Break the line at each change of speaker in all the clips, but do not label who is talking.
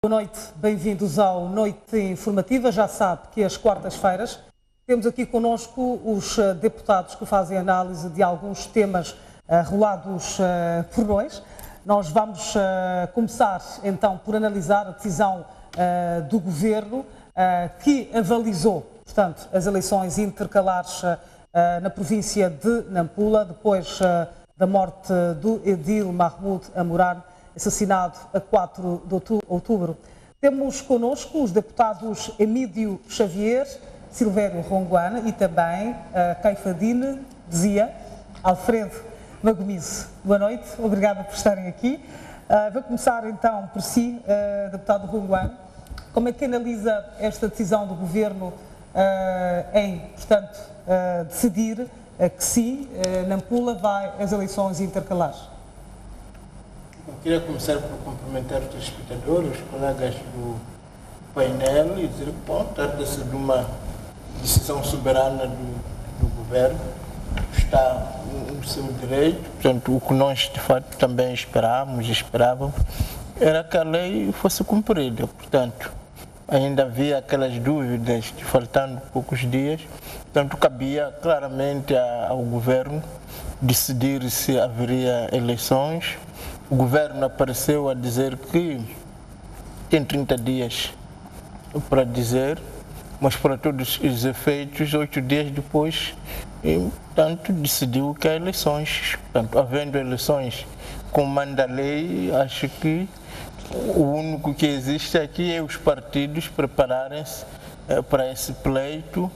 Boa noite, bem-vindos ao Noite Informativa. Já sabe que às quartas-feiras temos aqui connosco os deputados que fazem análise de alguns temas rolados por nós. Nós vamos começar então por analisar a decisão do Governo que avalizou, portanto, as eleições intercalares na província de Nampula, depois da morte do Edil Mahmoud Amoran, assassinado a 4 de outubro. Temos connosco os deputados Emídio Xavier, Silvério Ronguana e também Caifadine Zia, Alfredo Magomise. Boa noite, obrigada por estarem aqui. Vou começar então por si, deputado Ronguana. Como é que analisa esta decisão do Governo em, portanto, decidir que sim, Nampula vai às eleições intercalares?
Eu queria começar por cumprimentar os telespectadores, os colegas do painel e dizer que, bom, trata-se de uma decisão soberana do Governo, está no seu direito. Portanto, o que nós, de fato, também esperávamos, era que a lei fosse cumprida. Portanto, ainda havia aquelas dúvidas de faltando poucos dias, portanto, cabia claramente ao Governo decidir se haveria eleições. O Governo apareceu a dizer que tem 30 dias para dizer, mas para todos os efeitos, 8 dias depois, portanto, decidiu que há eleições. Portanto, havendo eleições como manda a lei, acho que o único que existe aqui é os partidos prepararem-se para esse pleito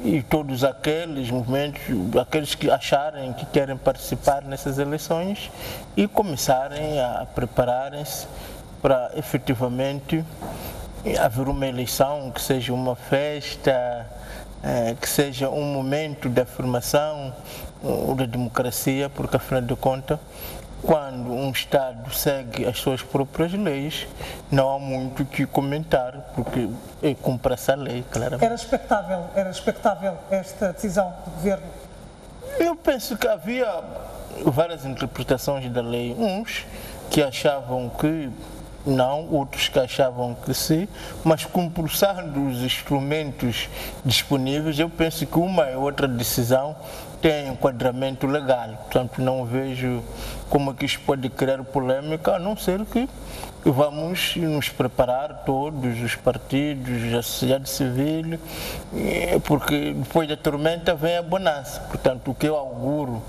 e todos aqueles movimentos, aqueles que acharem que querem participar nessas eleições e começarem a prepararem-se para efetivamente haver uma eleição que seja uma festa, que seja um momento de afirmação da democracia, porque afinal de contas, quando um Estado segue as suas próprias leis, não há muito o que comentar, porque cumpre essa lei, claramente.
Era expectável esta decisão do Governo?
Eu penso que havia várias interpretações da lei. Uns que achavam que não, outros que achavam que sim, mas compulsando os instrumentos disponíveis, eu penso que uma e outra decisão tem enquadramento legal. Portanto, não vejo como é que isso pode criar polêmica, a não ser que vamos nos preparar todos, os partidos, a sociedade civil, porque depois da tormenta vem a bonança. Portanto, o que eu auguro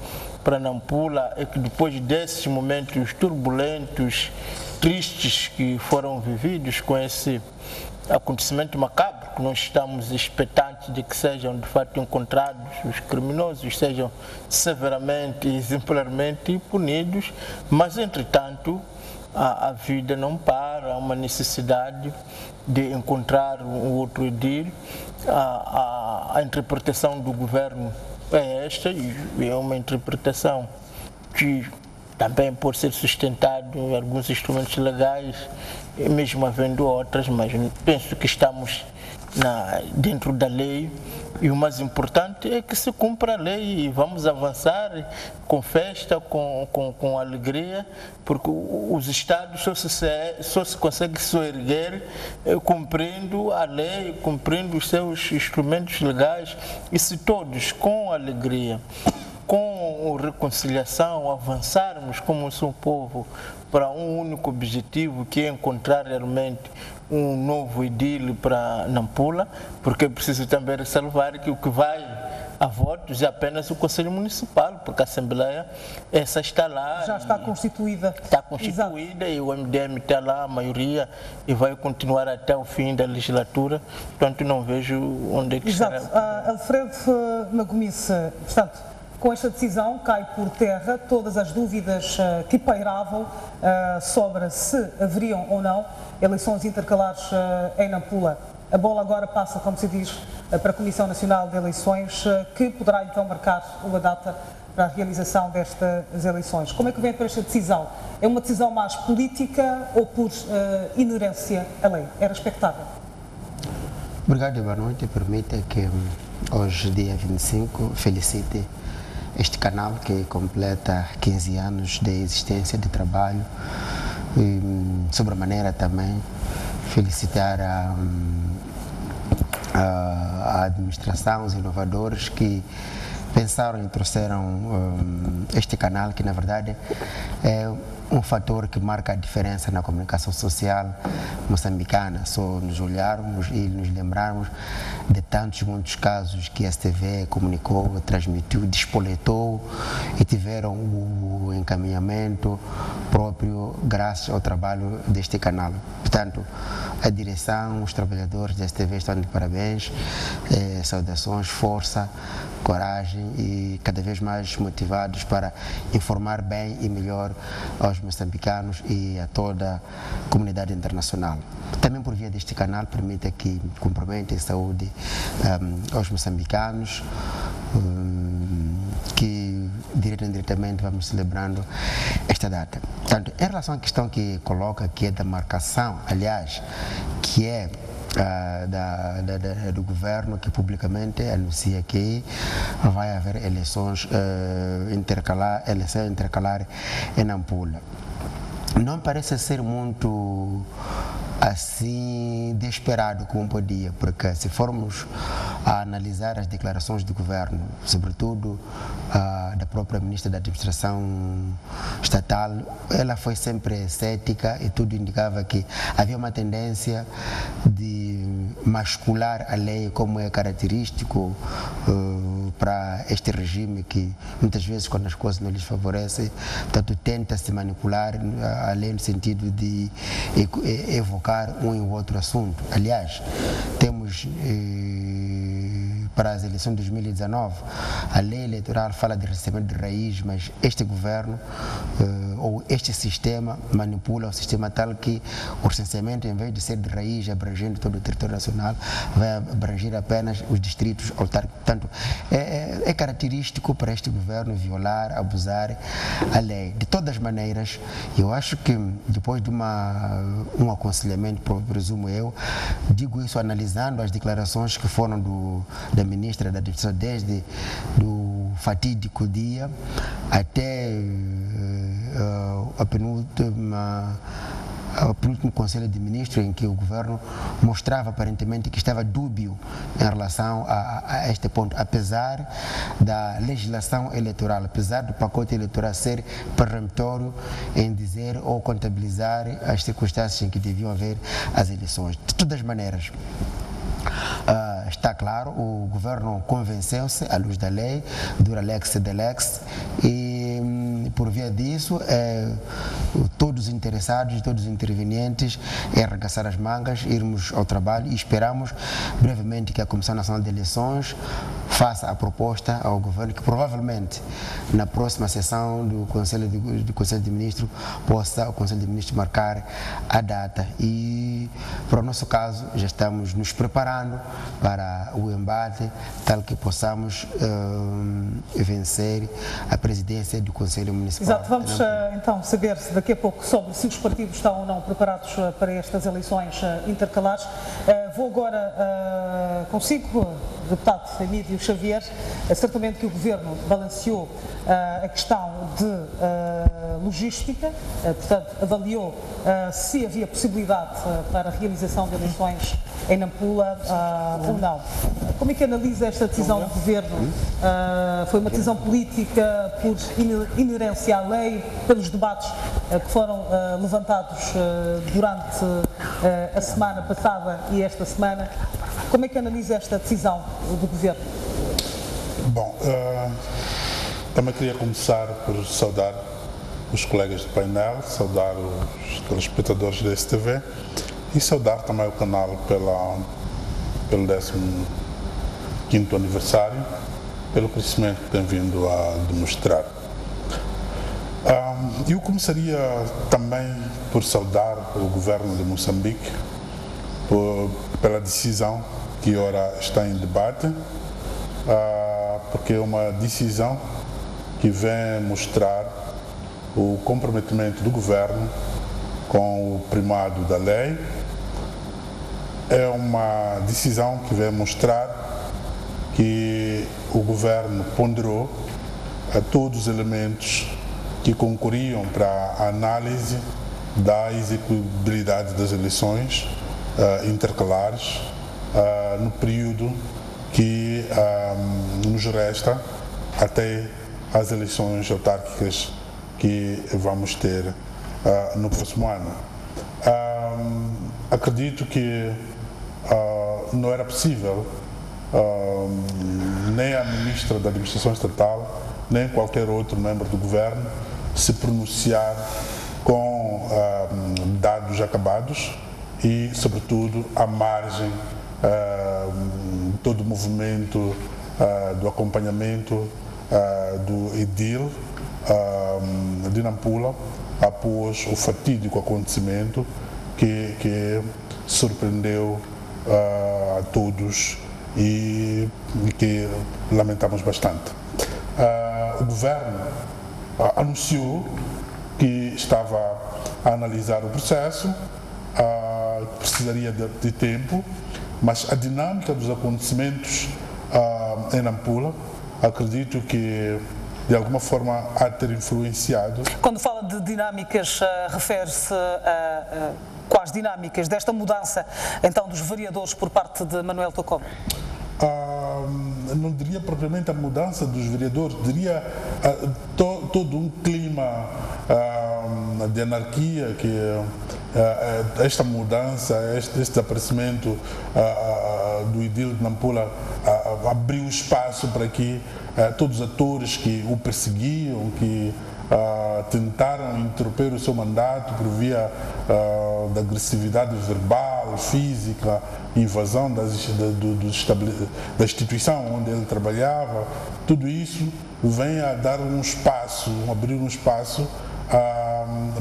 para Nampula é que depois desses momentos turbulentos, tristes que foram vividos com esse acontecimento macabro, que nós estamos expectantes de que sejam de fato encontrados os criminosos, sejam severamente e exemplarmente punidos, mas entretanto a vida não para, há uma necessidade de encontrar um outro edil. A interpretação do Governo é esta, e é uma interpretação que também pode ser sustentado em alguns instrumentos legais, mesmo havendo outras, mas penso que estamos dentro da lei e o mais importante é que se cumpra a lei e vamos avançar com festa, com alegria, porque os Estados só se conseguem erguer cumprindo a lei, cumprindo os seus instrumentos legais, e se todos com alegria, com reconciliação, avançarmos como um povo para um único objetivo, que é encontrar realmente um novo edil para Nampula, porque é preciso também ressalvar que o que vai a votos é apenas o Conselho Municipal, porque a Assembleia, essa está lá.
Já está constituída.
Está constituída. Exato. E o MDM está lá, a maioria, e vai continuar até o fim da legislatura, portanto não vejo onde é que
Exato.
estará.
Alfredo Magomise, portanto, com esta decisão cai por terra todas as dúvidas que pairavam sobre se haveriam ou não eleições intercalares em Nampula. A bola agora passa, como se diz, para a Comissão Nacional de Eleições, que poderá então marcar uma data para a realização destas eleições. Como é que vem para esta decisão? É uma decisão mais política ou por inerência à lei? Era expectável?
Obrigado, boa noite. Permita que hoje, dia 25, felicite este canal que completa 15 anos de existência, de trabalho, e sobremaneira também felicitar a administração, os inovadores que pensaram e trouxeram este canal, que na verdade é um fator que marca a diferença na comunicação social moçambicana. Só nos olharmos e nos lembrarmos de muitos casos que a STV comunicou, transmitiu, despoletou e tiveram o encaminhamento próprio graças ao trabalho deste canal. Portanto, a direção, os trabalhadores da STV estão de parabéns, saudações, força, coragem e cada vez mais motivados para informar bem e melhor aos moçambicanos e a toda a comunidade internacional. Também por via deste canal permite que cumprimente a saúde aos moçambicanos, que direto ou indiretamente vamos celebrando esta data. Portanto, em relação à questão que coloca, que é da marcação, aliás, que é do governo, que publicamente anuncia que vai haver eleições intercalar em Nampula. Não parece ser muito assim desesperado como podia, porque se formos a analisar as declarações do governo, sobretudo da própria ministra da Administração Estatal, ela foi sempre cética e tudo indicava que havia uma tendência de mascular a lei, como é característico para este regime, que muitas vezes, quando as coisas não lhes favorecem, portanto, tenta-se manipular a lei no sentido de evocar um e outro assunto. Aliás, temos para as eleições de 2019, a lei eleitoral fala de recebimento de raiz, mas este governo ou este sistema manipula o sistema tal que o recenseamento, em vez de ser de raiz, abrangendo todo o território nacional, vai abranger apenas os distritos autárquicos. Portanto, é característico para este governo violar, abusar a lei. De todas as maneiras, eu acho que depois de um aconselhamento, presumo eu, digo isso analisando as declarações que foram da ministra da Administração, desde do fatídico dia até o penúltimo Conselho de Ministros, em que o governo mostrava aparentemente que estava dúbio em relação a este ponto, apesar da legislação eleitoral, apesar do pacote eleitoral ser peremptório em dizer ou contabilizar as circunstâncias em que deviam haver as eleições. De todas as maneiras, está claro, o governo convenceu-se, à luz da lei, dura lex de lex, e por via disso, todos os interessados, todos os intervenientes, arregaçar as mangas, irmos ao trabalho e esperamos brevemente que a Comissão Nacional de Eleições faça a proposta ao governo, que provavelmente na próxima sessão do Conselho de Ministros possa o Conselho de Ministros marcar a data. E para o nosso caso já estamos nos preparando para o embate, tal que possamos vencer a presidência do Conselho Municipal.
Exato, vamos então saber daqui a pouco sobre se os partidos estão ou não preparados para estas eleições intercalares. Vou agora consigo, deputado Emílio Xavier. Certamente que o Governo balanceou a questão de logística, portanto, avaliou se havia possibilidade para a realização de eleições em Nampula ou não. Como é que analisa esta decisão do Governo? Foi uma decisão política por inerência à lei, pelos debates que foram levantados durante a semana passada e esta semana? Como é que analisa esta decisão do Governo?
Bom, também queria começar por saudar os colegas do painel, saudar os telespectadores da STV e saudar também o canal pelo 15º aniversário, pelo crescimento que tem vindo a demonstrar. Eu começaria também por saudar o governo de Moçambique pela decisão que ora está em debate, porque é uma decisão que vem mostrar o comprometimento do governo com o primado da lei. É uma decisão que vem mostrar que o governo ponderou a todos os elementos que concorriam para a análise da execuibilidade das eleições intercalares no período que nos resta até as eleições autárquicas que vamos ter no próximo ano. Acredito que não era possível nem a ministra da Administração Estatal, nem qualquer outro membro do governo se pronunciar com dados acabados e, sobretudo, à margem todo o movimento do acompanhamento do edil de Nampula após o fatídico acontecimento que surpreendeu a todos e que lamentamos bastante. O governo anunciou que estava a analisar o processo, precisaria de tempo, mas a dinâmica dos acontecimentos em Nampula, acredito que de alguma forma há de ter influenciado.
Quando fala de dinâmicas, refere-se a quais dinâmicas desta mudança, então, dos vereadores por parte de Manuel Tocome?
Não diria propriamente a mudança dos vereadores, diria todo um clima de anarquia que esta mudança, este desaparecimento do edil de Nampula abriu espaço para que todos os atores que o perseguiam, que tentaram interromper o seu mandato por via da agressividade verbal, física, invasão da instituição onde ele trabalhava, tudo isso vem a dar um espaço, abrir um espaço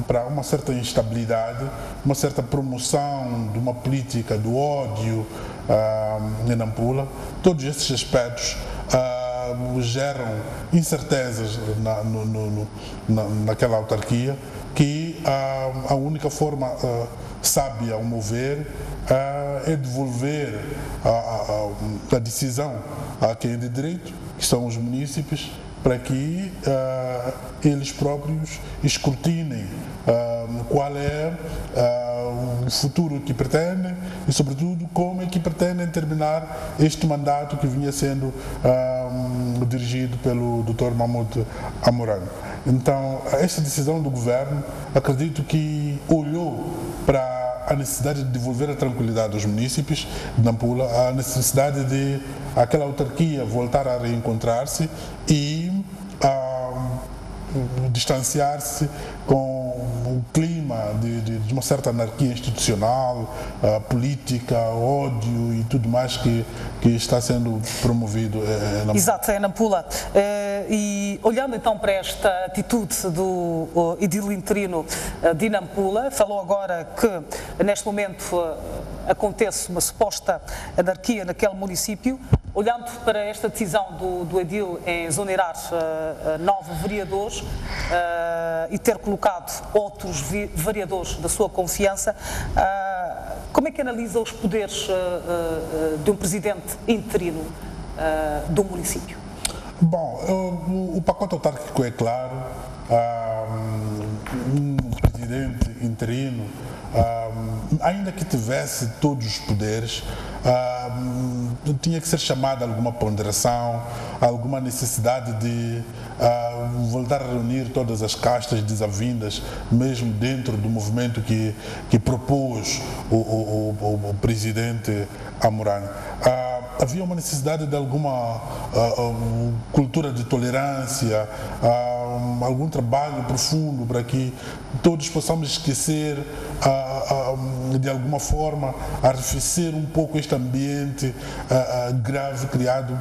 para uma certa instabilidade, uma certa promoção de uma política do ódio em Nampula. Todos esses aspectos geram incertezas naquela autarquia, que a única forma sábia, ao meu ver, é devolver a decisão a quem é de direito, que são os munícipes, para que eles próprios escrutinem qual é o futuro que pretendem e, sobretudo, como é que pretendem terminar este mandato que vinha sendo dirigido pelo Dr. Mahmoud Amoran. Então, esta decisão do governo, acredito que olhou para a necessidade de devolver a tranquilidade aos munícipes de Nampula, a necessidade de aquela autarquia voltar a reencontrar-se e distanciar-se com o clima de uma certa anarquia institucional, política, ódio e tudo mais que está sendo promovido em Nampula.
Exato, em Nampula. E olhando então para esta atitude do edil interino de Nampula, falou agora que neste momento acontece uma suposta anarquia naquele município. Olhando para esta decisão do edil em exonerar 9 vereadores e ter colocado outros vereadores da sua confiança, como é que analisa os poderes de um presidente interino do município?
Bom, o pacote autárquico é claro, um presidente interino, ainda que tivesse todos os poderes, tinha que ser chamada a alguma ponderação, alguma necessidade de voltar a reunir todas as castas desavindas, mesmo dentro do movimento que propôs o presidente Amoran. Havia uma necessidade de alguma cultura de tolerância, algum trabalho profundo para que todos possamos esquecer, de alguma forma, arrefecer um pouco este ambiente grave criado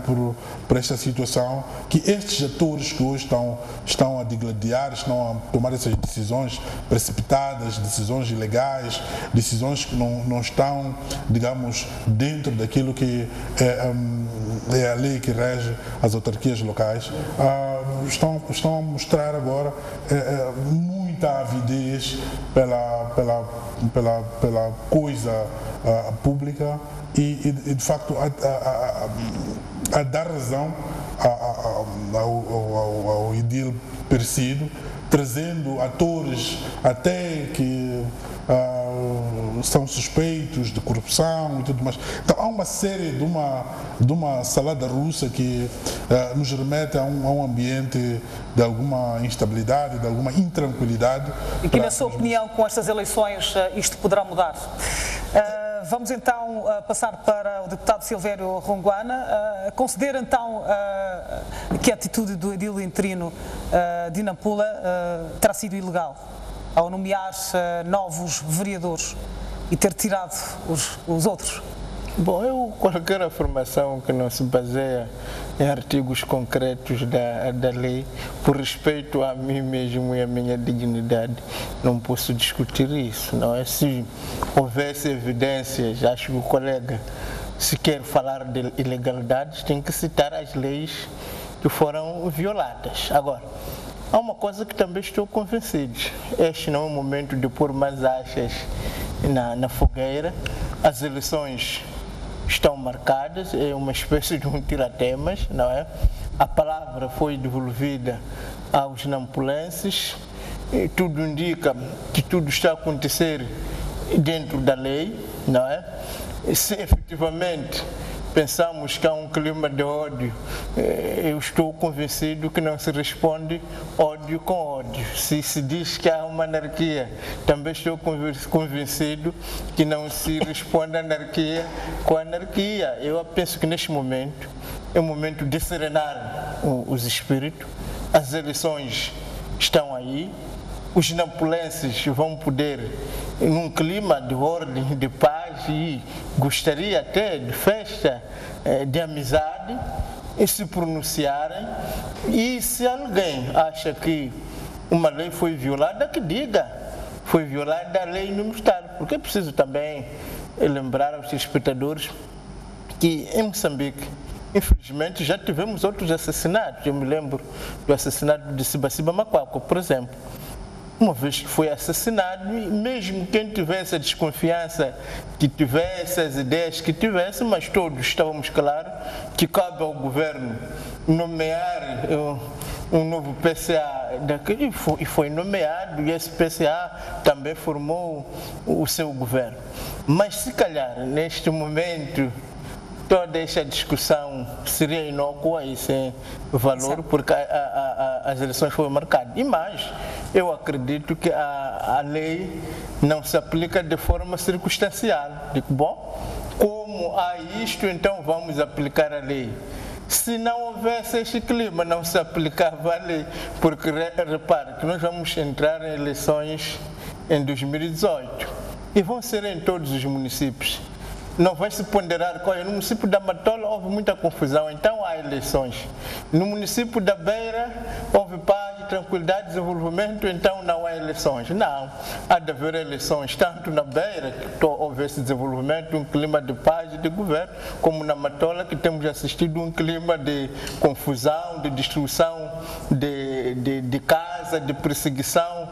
por esta situação, que estes atores que hoje estão a digladiar, estão a tomar essas decisões precipitadas, decisões ilegais, decisões que não estão, digamos, dentro daquilo que é a lei que rege as autarquias locais, estão a mostrar agora muita avidez pela coisa pública e de facto a dar razão ao edil perseguido, trazendo atores até que são suspeitos de corrupção e tudo mais. Então há uma série de uma salada russa que nos remete a um ambiente de alguma instabilidade, de alguma intranquilidade.
E que, na sua opinião, com estas eleições, isto poderá mudar? Vamos então passar para o deputado Silvério Ronguana. Considera então que a atitude do edil interino de Nampula terá sido ilegal ao nomear novos vereadores e ter tirado os outros?
Bom, qualquer afirmação que não se baseia em artigos concretos da lei, por respeito a mim mesmo e a minha dignidade, não posso discutir isso. Não é? Se houvesse evidências, acho que o colega, se quer falar de ilegalidades, tem que citar as leis que foram violadas. Agora, há uma coisa que também estou convencido: este não é o momento de pôr mais achas na fogueira. As eleições estão marcadas, é uma espécie de um tiratemas, não é? A palavra foi devolvida aos nampulenses, e tudo indica que tudo está a acontecer dentro da lei, não é? E se efetivamente pensamos que há um clima de ódio, eu estou convencido que não se responde ódio com ódio. Se se diz que há uma anarquia, também estou convencido que não se responde anarquia com anarquia. Eu penso que neste momento é o momento de serenar os espíritos. As eleições estão aí, os nampulenses vão poder, num clima de ordem, de paz, e gostaria até de festa, de amizade, e se pronunciarem. E se alguém acha que uma lei foi violada, que diga: foi violada a lei número tal. Porque é preciso também lembrar aos espectadores que em Moçambique, infelizmente, já tivemos outros assassinatos. Eu me lembro do assassinato de Sibasiba Macuaco, por exemplo. Uma vez que foi assassinado, mesmo quem tivesse a desconfiança que tivesse, as ideias que tivesse, mas todos estávamos claros que cabe ao governo nomear um novo PCA daquele, e foi nomeado, e esse PCA também formou o seu governo. Mas se calhar, neste momento, toda esta discussão seria inócua e sem valor, porque as eleições foram marcadas. E mais, eu acredito que a lei não se aplica de forma circunstancial. Digo, bom, como há isto, então vamos aplicar a lei. Se não houvesse este clima, não se aplicava a lei, porque repare que nós vamos entrar em eleições em 2018 e vão ser em todos os municípios. Não vai se ponderar qual é. No município da Matola houve muita confusão, então há eleições. No município da Beira houve paz, tranquilidade, desenvolvimento, então não há eleições. Não, há de haver eleições, tanto na Beira, que houve esse desenvolvimento, um clima de paz e de governo, como na Matola, que temos assistido um clima de confusão, de destruição de casa, de perseguição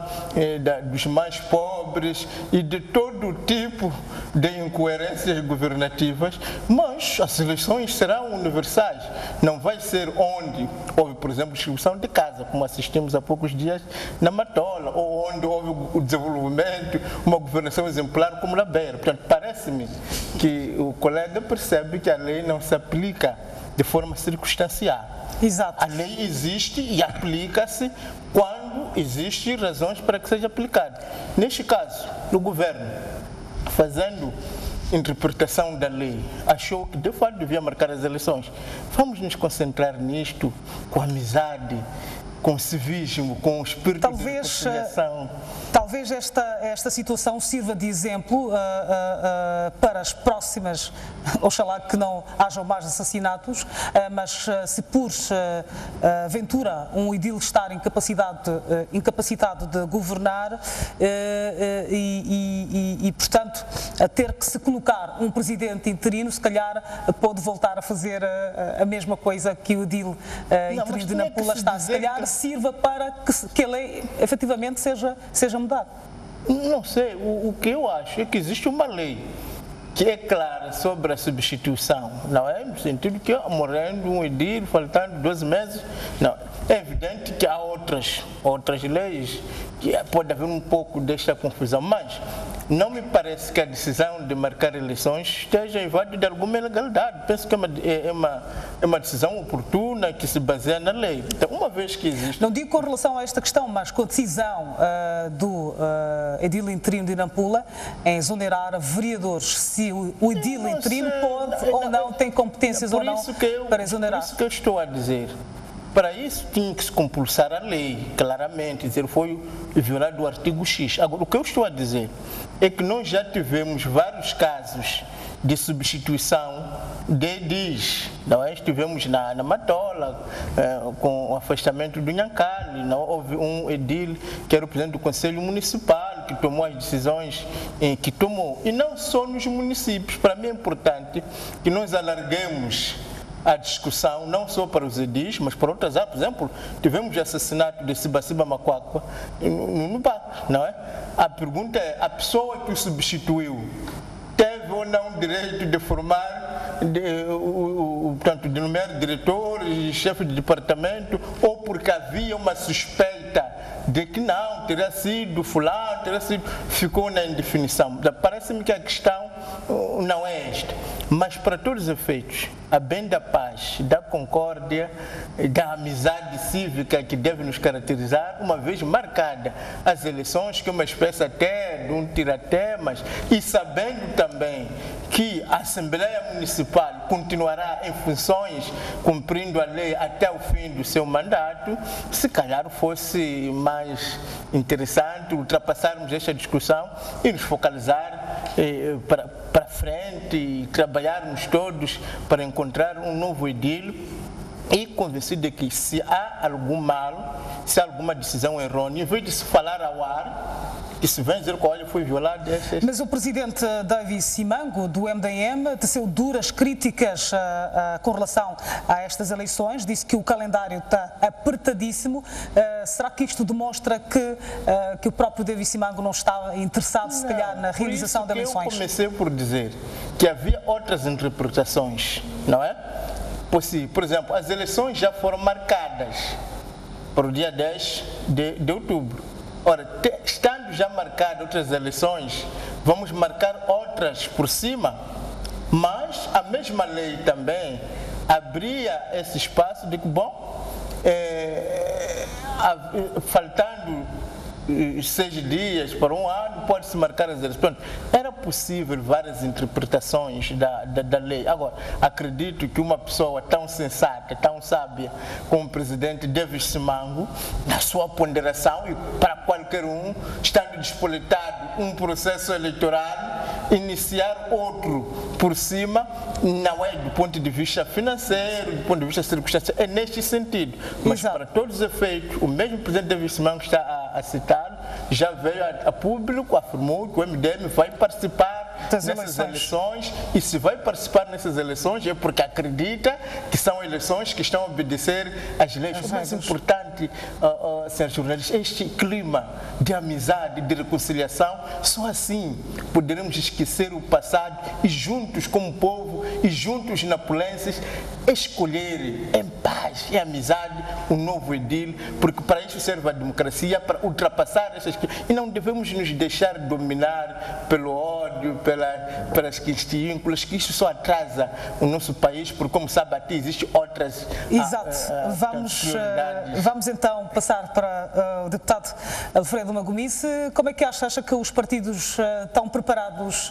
dos mais pobres e de todo tipo de incoerências governativas. Mas as eleições serão universais. Não vai ser onde houve, por exemplo, distribuição de casa, como assistimos há poucos dias na Matola, ou onde houve o desenvolvimento, uma governação exemplar como na Beira. Portanto, parece-me que o colega percebe que a lei não se aplica de forma circunstancial.
Exato.
A lei existe e aplica-se quando existem razões para que seja aplicada. Neste caso, o governo, fazendo interpretação da lei, achou que de fato devia marcar as eleições. Vamos nos concentrar nisto com amizade, com civismo, com o espírito de reconciliação.
Talvez esta situação sirva de exemplo para as próximas, oxalá que não hajam mais assassinatos, mas se por ventura um edil estar incapacitado de governar e, portanto, a ter que se colocar um presidente interino, se calhar pode voltar a fazer a mesma coisa que o edil interino de Nampula está. Se calhar sirva para que a lei efetivamente seja mudada.
Não sei, o que eu acho é que existe uma lei que é clara sobre a substituição, não é? No sentido que morrendo um edil, faltando 12 meses, não. É evidente que há outras leis que pode haver um pouco desta confusão, mas não me parece que a decisão de marcar eleições esteja invadida de alguma ilegalidade. Penso que é uma decisão oportuna que se baseia na lei. Então, uma vez que existe...
Não digo com relação a esta questão, mas com a decisão do edil interino de Nampula em exonerar vereadores, se o edil interino pode ou não, tem competências ou não para exonerar.
Por isso que eu estou a dizer. Para isso tinha que se compulsar a lei, claramente, dizer foi violado o artigo X. Agora, o que eu estou a dizer é que nós já tivemos vários casos de substituição de edis. Não é? Estivemos na Matola, com o afastamento do Nhancali, não houve um edil que era o presidente do Conselho Municipal, que tomou as decisões que tomou. E não só nos municípios. Para mim é importante que nós alarguemos a discussão não só para os edis, mas para outras áreas. Por exemplo, tivemos o assassinato de Sibaciba Macuacua no Baco, não é? A pergunta é, a pessoa que o substituiu teve ou não o direito de formar, portanto, de nomear diretor e chefe de departamento, ou porque havia uma suspeita de que não, teria sido fulano, ficou na indefinição. Parece-me que a questão não é esta. Mas para todos os efeitos, a bem da paz, da concórdia, da amizade cívica que deve nos caracterizar, uma vez marcada as eleições, que é uma espécie até de um tiratemas, e sabendo também que a Assembleia Municipal continuará em funções, cumprindo a lei até o fim do seu mandato, se calhar fosse mais interessante ultrapassarmos esta discussão e nos focalizar para frente e trabalharmos todos para encontrar um novo edil, e convencido de que se há algum mal, se há alguma decisão errônea, em vez de se falar ao ar, que se vem dizer que olha, foi violado.
Mas o presidente Davi Simango, do MDM, teceu duras críticas com relação a estas eleições, disse que o calendário está apertadíssimo. Será que isto demonstra que o próprio Davi Simango não está interessado, se calhar, na realização de eleições?
Eu comecei por dizer que havia outras interpretações, não é? Por exemplo, as eleições já foram marcadas para o dia 10 de outubro. Ora, estando já marcadas outras eleições, vamos marcar outras por cima, mas a mesma lei também abria esse espaço de que, bom, faltando 6 dias para um ano, pode-se marcar as eleições. Era possível várias interpretações da lei. Agora, acredito que uma pessoa tão sensata, tão sábia como o presidente Davi Simango, na sua ponderação, e para qualquer um, estando despolitado um processo eleitoral, iniciar outro por cima, não é do ponto de vista financeiro, do ponto de vista circunstancial, é neste sentido. Mas para todos os efeitos, o mesmo presidente Davi Simango está a citar, já veio a público, afirmou que o MDM vai participar nessas eleições, e se vai participar nessas eleições é porque acredita que são eleições que estão a obedecer às leis. O mais importante, senhores jornalistas, este clima de amizade, de reconciliação, só assim poderemos esquecer o passado e juntos como povo e juntos napolenses escolher em paz e amizade um novo edil, porque para isso serve a democracia, para ultrapassar essas coisas, e não devemos nos deixar dominar pelo ódio, pelas questões, que isso só atrasa o nosso país, porque, como sabe, aqui existem outras.
Exato. Vamos então passar para o deputado Alfredo Magomice. Como é que acha que os partidos estão preparados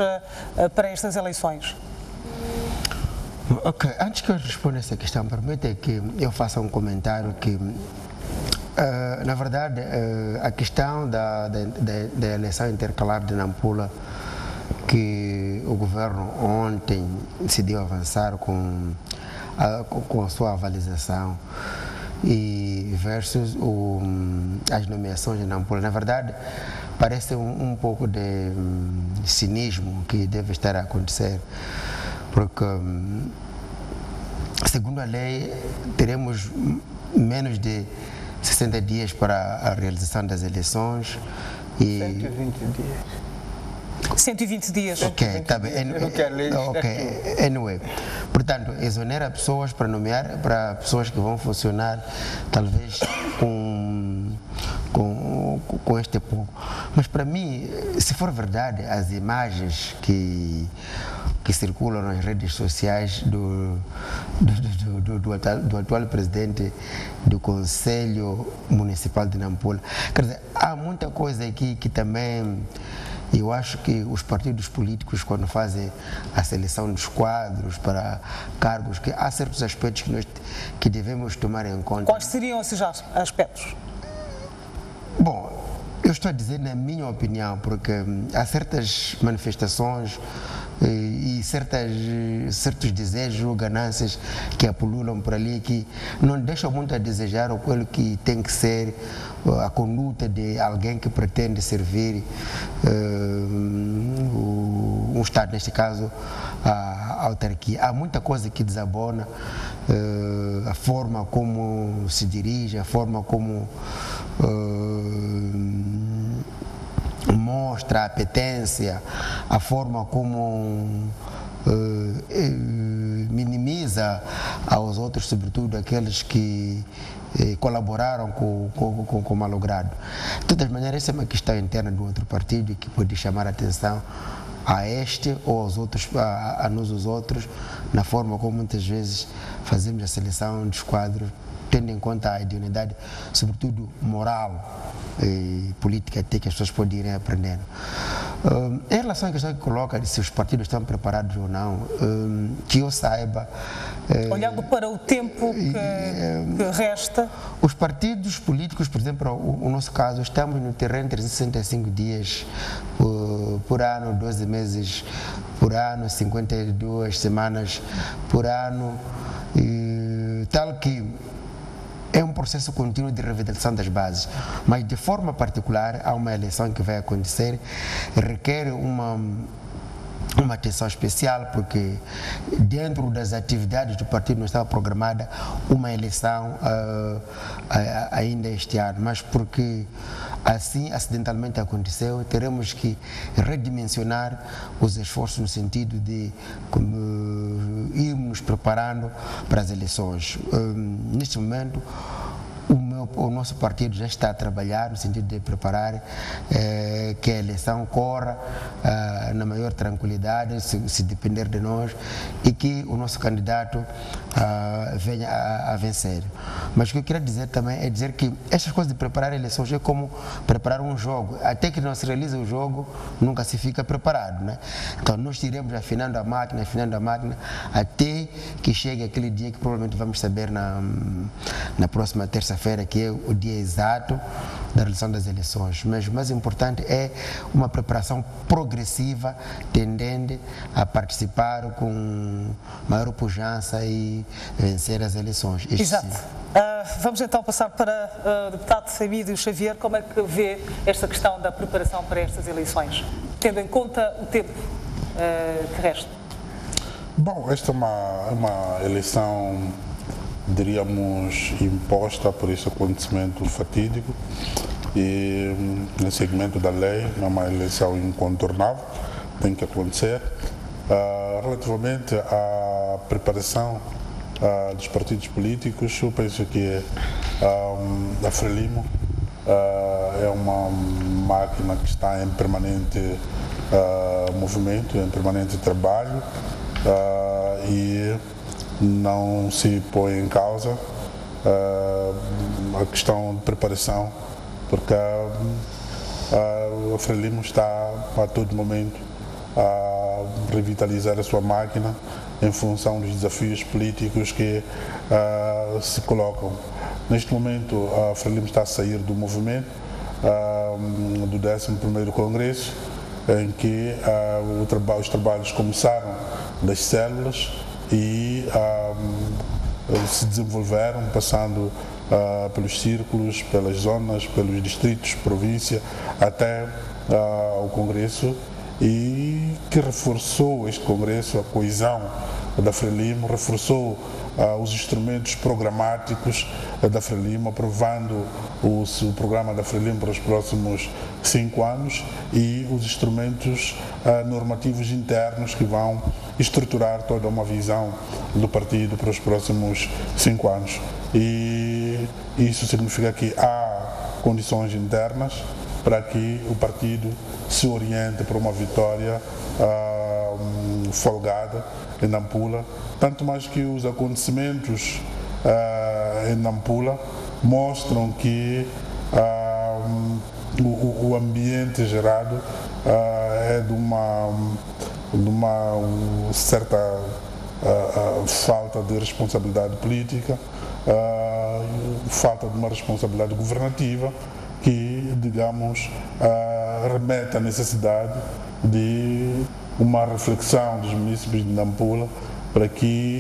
para estas eleições?
Ok, antes que eu responda essa questão, permita que eu faça um comentário que, na verdade, a questão da eleição intercalar de Nampula, que o governo ontem decidiu avançar com a sua avaliação, e versus as nomeações de Nampula, na verdade, parece um pouco de cinismo que deve estar a acontecer, porque, segundo a lei, teremos menos de 60 dias para a realização das eleições e
120 dias.
120 dias.
Ok, está bem. Anyway, portanto, exonera pessoas para nomear, para pessoas que vão funcionar talvez com com este povo. Mas para mim, se for verdade, as imagens que circulam nas redes sociais do atual presidente do Conselho Municipal de Nampula, quer dizer, há muita coisa aqui que também eu acho que os partidos políticos, quando fazem a seleção dos quadros para cargos, que há certos aspectos que devemos tomar em conta.
Quais seriam esses aspectos?
Bom, eu estou a dizer na minha opinião, porque há certas manifestações e certos desejos ou ganâncias que apululam por ali que não deixam muito a desejar aquilo que tem que ser a conduta de alguém que pretende servir um Estado, neste caso a autarquia. Há muita coisa que desabona, a forma como se dirige, a forma como mostra a apetência, a forma como minimiza aos outros, sobretudo aqueles que colaboraram com o malogrado. De todas maneiras, essa é uma questão interna do outro partido que pode chamar a atenção a este ou aos outros, a nós os outros, na forma como muitas vezes fazemos a seleção dos quadros, tendo em conta a idoneidade, sobretudo moral e política, até que as pessoas podem ir aprendendo. Em relação à questão que coloca de se os partidos estão preparados ou não, que eu saiba...
Olhando para o tempo que resta...
Os partidos políticos, por exemplo, o nosso caso, estamos no terreno 365 dias por ano, 12 meses por ano, 52 semanas por ano, tal que é um processo contínuo de revitalização das bases, mas de forma particular há uma eleição que vai acontecer, requer uma atenção especial, porque dentro das atividades do partido não estava programada uma eleição ainda este ano, mas porque assim acidentalmente aconteceu, teremos que redimensionar os esforços no sentido de irmos nos preparando para as eleições. Neste momento, o nosso partido já está a trabalhar no sentido de preparar que a eleição corra na maior tranquilidade, se depender de nós, e que o nosso candidato venha a vencer. Mas o que eu queria dizer também é dizer que estas coisas de preparar eleições é como preparar um jogo. Até que não se realiza o jogo, nunca se fica preparado, né? Então nós iremos afinando a máquina, até que chegue aquele dia que provavelmente vamos saber na próxima terça-feira, que é o dia exato da realização das eleições. Mas o mais importante é uma preparação progressiva, tendente a participar com maior pujança e vencer as eleições.
Exato. Vamos então passar para o deputado Emílio Xavier. Como é que vê esta questão da preparação para estas eleições, tendo em conta o tempo que resta?
Bom, esta é uma eleição, diríamos, imposta por esse acontecimento fatídico e no segmento da lei, é uma eleição incontornável, tem que acontecer. Relativamente à preparação dos partidos políticos, eu penso que a Frelimo é uma máquina que está em permanente movimento, em permanente trabalho e não se põe em causa a questão de preparação, porque a Frelimo está a todo momento a revitalizar a sua máquina em função dos desafios políticos que se colocam. Neste momento, a Frelimo está a sair do movimento do 11º Congresso, em que os trabalhos começaram das células e se desenvolveram, passando pelos círculos, pelas zonas, pelos distritos, província, até ao Congresso, e que reforçou este Congresso, a coesão da Frelimo, reforçou os instrumentos programáticos da Frelimo, aprovando o programa da Frelimo para os próximos 5 anos e os instrumentos normativos internos que vão estruturar toda uma visão do partido para os próximos 5 anos. E isso significa que há condições internas para que o partido se oriente para uma vitória folgada em Nampula, tanto mais que os acontecimentos em Nampula mostram que o ambiente gerado é de uma certa falta de responsabilidade política, falta de uma responsabilidade governativa que, digamos, remete à necessidade de uma reflexão dos municípios de Nampula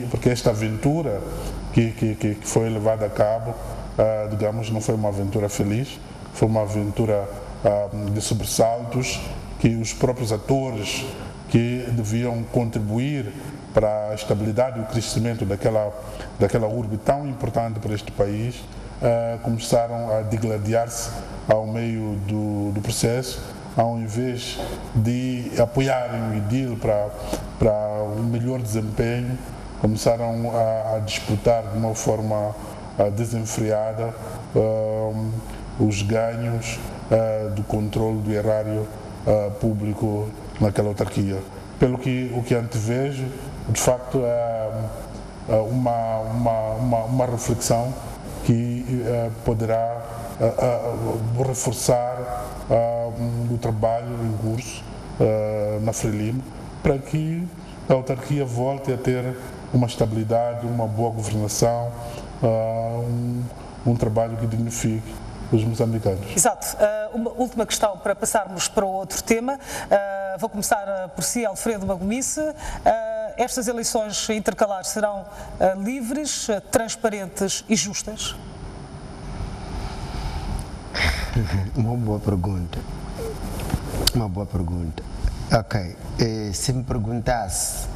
porque esta aventura que foi levada a cabo, digamos, não foi uma aventura feliz, foi uma aventura de sobressaltos que os próprios atores que deviam contribuir para a estabilidade e o crescimento daquela urbe tão importante para este país começaram a digladiar-se ao meio do processo, ao invés de apoiarem o IDIL para um melhor desempenho, começaram a disputar de uma forma desenfreada os ganhos do controle do erário público naquela autarquia. Pelo que o que antevejo, de facto, é uma reflexão que poderá reforçar o trabalho em curso na Frelimo, para que a autarquia volte a ter uma estabilidade, uma boa governação, um trabalho que dignifique os moçambicanos.
Exato. Uma última questão para passarmos para outro tema. Vou começar por si, Alfredo Magomice. Estas eleições intercalares serão livres, transparentes e justas?
Uma boa pergunta. Uma boa pergunta. Ok. Se me perguntasse,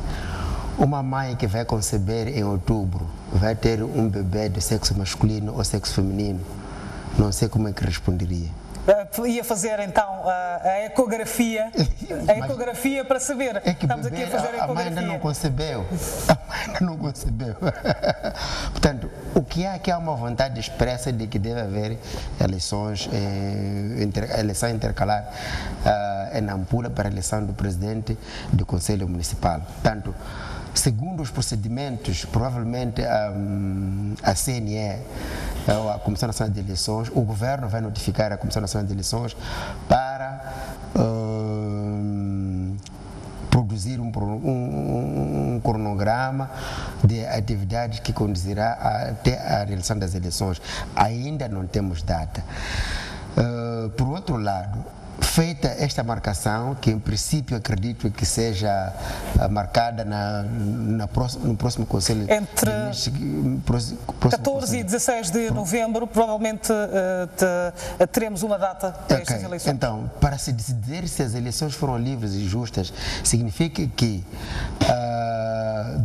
uma mãe que vai conceber em outubro vai ter um bebê de sexo masculino ou sexo feminino? Não sei como é que responderia.
Ia fazer então a ecografia, para saber.
É que
estamos aqui a fazer a ecografia.
A mãe ainda não concebeu. A mãe ainda não concebeu. Portanto, o que é que há uma vontade expressa de que deve haver eleição intercalar em Nampula para a eleição do presidente do Conselho Municipal. Portanto, segundo os procedimentos, provavelmente a CNE, a Comissão Nacional de Eleições, o governo vai notificar a Comissão Nacional de Eleições para produzir um cronograma de atividades que conduzirá até a realização das eleições. Ainda não temos data. Por outro lado, feita esta marcação, que em princípio acredito que seja marcada no próximo Conselho.
Entre 14 e 16 de novembro, provavelmente teremos uma data para estas eleições.
Então, para se decidir se as eleições foram livres e justas, significa que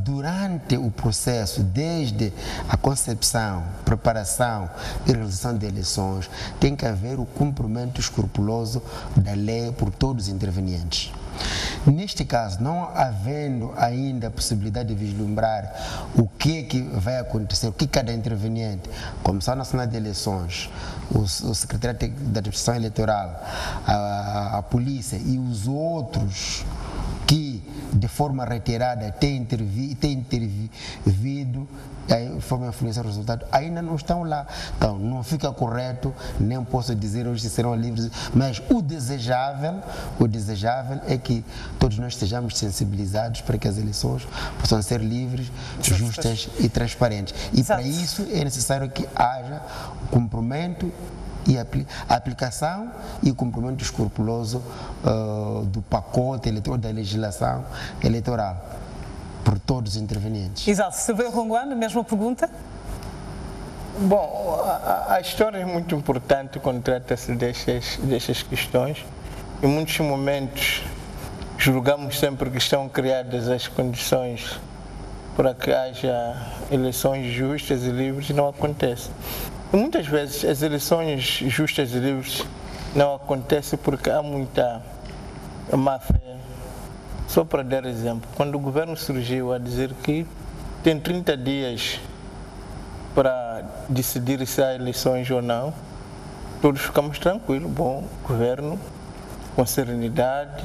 durante o processo, desde a concepção, preparação e realização de eleições, tem que haver o cumprimento escrupuloso da lei por todos os intervenientes. Neste caso, não havendo ainda a possibilidade de vislumbrar o que vai acontecer, o que cada interveniente, Comissão Nacional de Eleições, o Secretariado da Administração Eleitoral, a Polícia e os outros que de forma reiterada têm intervido de forma a influenciar o resultado, ainda não estão lá. Então, não fica correto, nem posso dizer hoje se serão livres, mas o desejável é que todos nós estejamos sensibilizados para que as eleições possam ser livres, justas e transparentes. E para isso é necessário que haja o cumprimento e a aplicação e o cumprimento escrupuloso do pacote eleitoral, da legislação eleitoral, por todos os intervenientes.
Exato. Silveira Ronguane, mesma pergunta?
Bom, a história é muito importante quando trata-se destas questões. Em muitos momentos, julgamos sempre que estão criadas as condições para que haja eleições justas e livres, e não acontece. E muitas vezes as eleições justas e livres não acontecem porque há muita má-fé. Só para dar exemplo, quando o governo surgiu a dizer que tem 30 dias para decidir se há eleições ou não, todos ficamos tranquilos. Bom, o governo, com serenidade,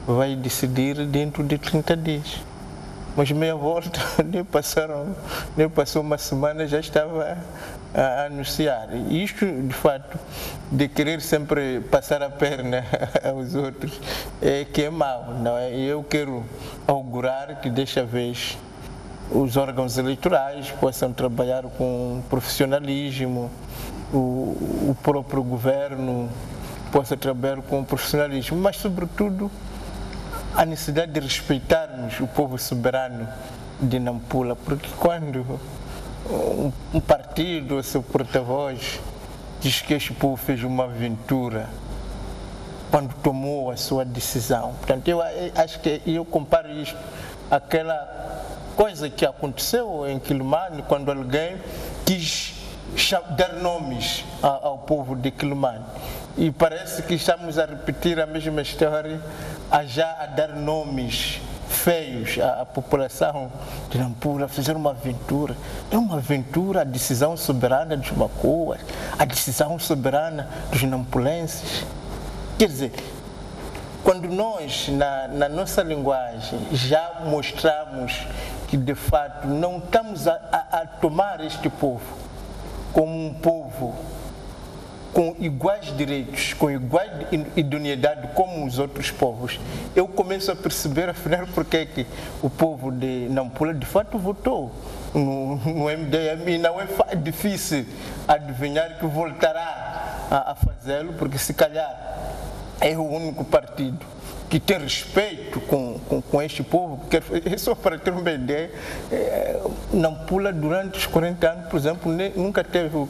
vai decidir dentro de 30 dias. Mas meia volta, nem passou uma semana, já estava a anunciar. E isto, de fato, de querer sempre passar a perna aos outros, é que é mau, não é? Eu quero augurar que desta vez os órgãos eleitorais possam trabalhar com profissionalismo, o próprio governo possa trabalhar com profissionalismo, mas, sobretudo, a necessidade de respeitarmos o povo soberano de Nampula, porque quando um partido, o seu porta-voz, diz que este povo fez uma aventura quando tomou a sua decisão. Portanto, eu acho que eu comparo isto àquela coisa que aconteceu em Quelimane, quando alguém quis dar nomes ao povo de Quelimane. E parece que estamos a repetir a mesma história, a dar nomes feios à população de Nampula, fizeram uma aventura. É uma aventura a decisão soberana dos Macoas, a decisão soberana dos nampulenses. Quer dizer, quando nós, na nossa linguagem, já mostramos que, de fato, não estamos a tomar este povo como um povo com iguais direitos, com igual idoneidade como os outros povos, eu começo a perceber, afinal, porque é que o povo de Nampula, de fato, votou no MDM, e não é difícil adivinhar que voltará a fazê-lo, porque se calhar é o único partido que tem respeito com este povo. Só para ter uma ideia, Nampula, durante os 40 anos, por exemplo,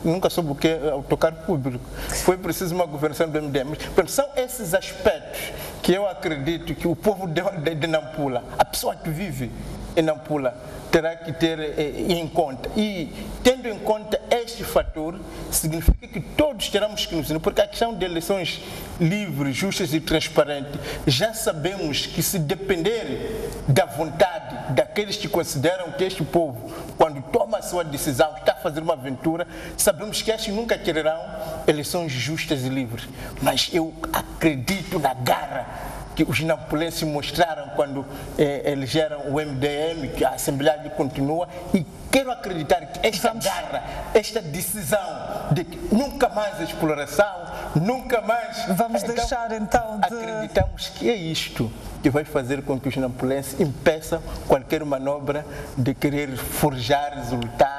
nunca soube o que é autocarro público. Foi preciso uma governação do MDM. São esses aspectos que eu acredito que o povo de Nampula, a pessoa que vive em Nampula, terá que ter em conta. E, tendo em conta este fator, significa que todos teremos que nos unir, porque a questão de eleições livres, justas e transparentes, já sabemos que, se depender da vontade daqueles que consideram que este povo, quando toma a sua decisão, está a fazer uma aventura, sabemos que estes nunca quererão eleições justas e livres. Mas eu acredito na garra que os nampulenses mostraram quando elegeram o MDM, que a Assembleia continua, e quero acreditar que esta garra, esta decisão de que nunca mais a exploração, nunca mais...
Vamos deixar então de...
Acreditamos que é isto que vai fazer com que os nampulenses impeçam qualquer manobra de querer forjar resultados,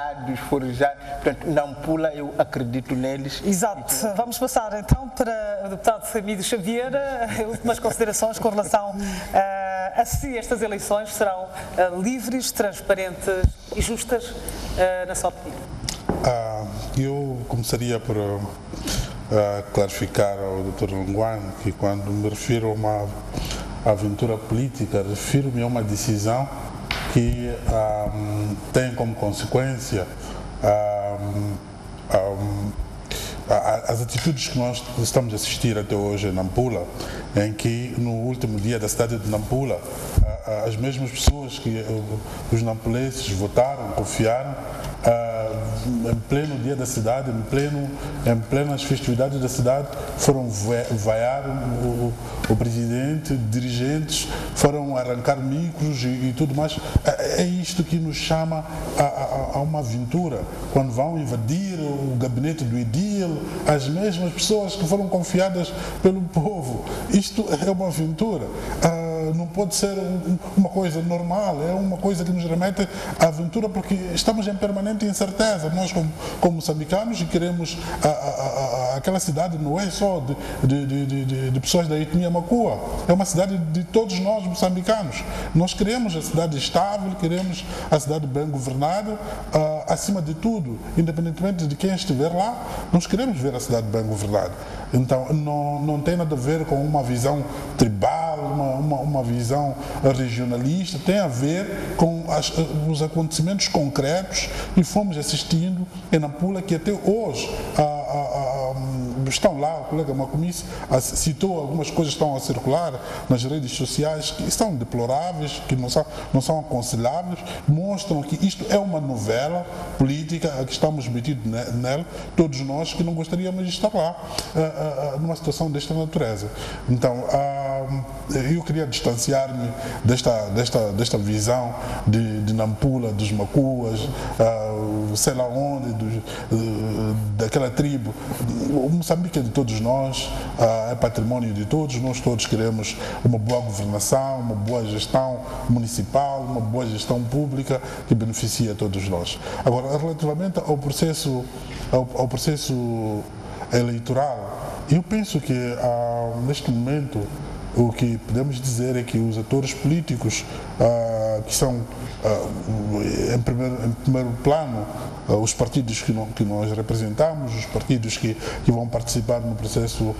portanto, Nampula, eu acredito neles.
Exato. Vamos passar então para o deputado Emílio Xavier, últimas considerações com relação a se estas eleições serão livres, transparentes e justas, na sua opinião.
Eu começaria por clarificar ao Dr. Longuan que, quando me refiro a uma aventura política, refiro-me a uma decisão que tem como consequência as atitudes que nós estamos a assistir até hoje em Nampula, em que no último dia da cidade de Nampula, as mesmas pessoas que os nampulenses votaram, confiaram, em pleno dia da cidade, em plenas festividades da cidade, foram vaiar o presidente, dirigentes, foram arrancar micros e tudo mais. É isto que nos chama a uma aventura. Quando vão invadir o gabinete do edil, as mesmas pessoas que foram confiadas pelo povo. Isto é uma aventura. Não pode ser uma coisa normal, é uma coisa que nos remete à aventura, porque estamos em permanente incerteza. Nós, como moçambicanos, queremos aquela cidade não é só de pessoas da etnia Makua, é uma cidade de todos nós moçambicanos. Nós queremos a cidade estável, queremos a cidade bem governada, acima de tudo, independentemente de quem estiver lá, nós queremos ver a cidade bem governada. Então, não tem nada a ver com uma visão tribal, uma visão regionalista, tem a ver com os acontecimentos concretos que fomos assistindo em Nampula, que até hoje estão lá, o colega Macomice citou algumas coisas que estão a circular nas redes sociais que são deploráveis, que não são aconselháveis, mostram que isto é uma novela política a que estamos metidos nela, todos nós que não gostaríamos de estar lá numa situação desta natureza. Então, eu queria distanciar-me desta visão de Nampula, dos Macuas, sei lá onde, daquela tribo. O Moçambique é de todos nós, é património de todos, nós todos queremos uma boa governação, uma boa gestão municipal, uma boa gestão pública que beneficia a todos nós. Agora, relativamente ao processo eleitoral, eu penso que neste momento o que podemos dizer é que os atores políticos que são em primeiro plano os partidos que nós representamos, os partidos que vão participar no processo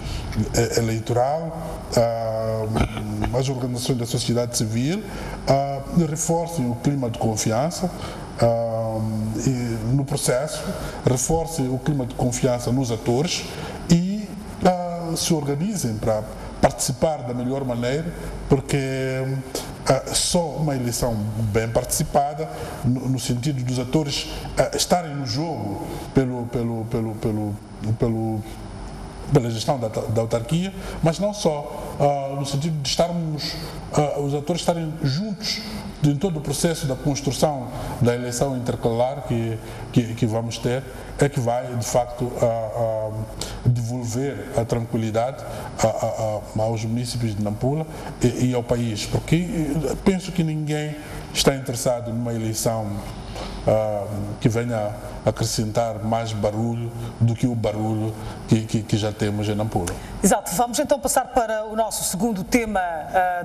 eleitoral, as organizações da sociedade civil, reforcem o clima de confiança no processo, reforcem o clima de confiança nos atores e se organizem para participar da melhor maneira, porque só uma eleição bem participada, no sentido dos atores estarem no jogo pela gestão da autarquia, mas não só, no sentido de os atores estarem juntos em todo o processo da construção da eleição intercalar que vamos ter, é que vai, de facto, devolver a tranquilidade aos municípios de Nampula e ao país, porque penso que ninguém está interessado numa eleição que venha acrescentar mais barulho do que o barulho que já temos em Nampula.
Exato. Vamos então passar para o nosso segundo tema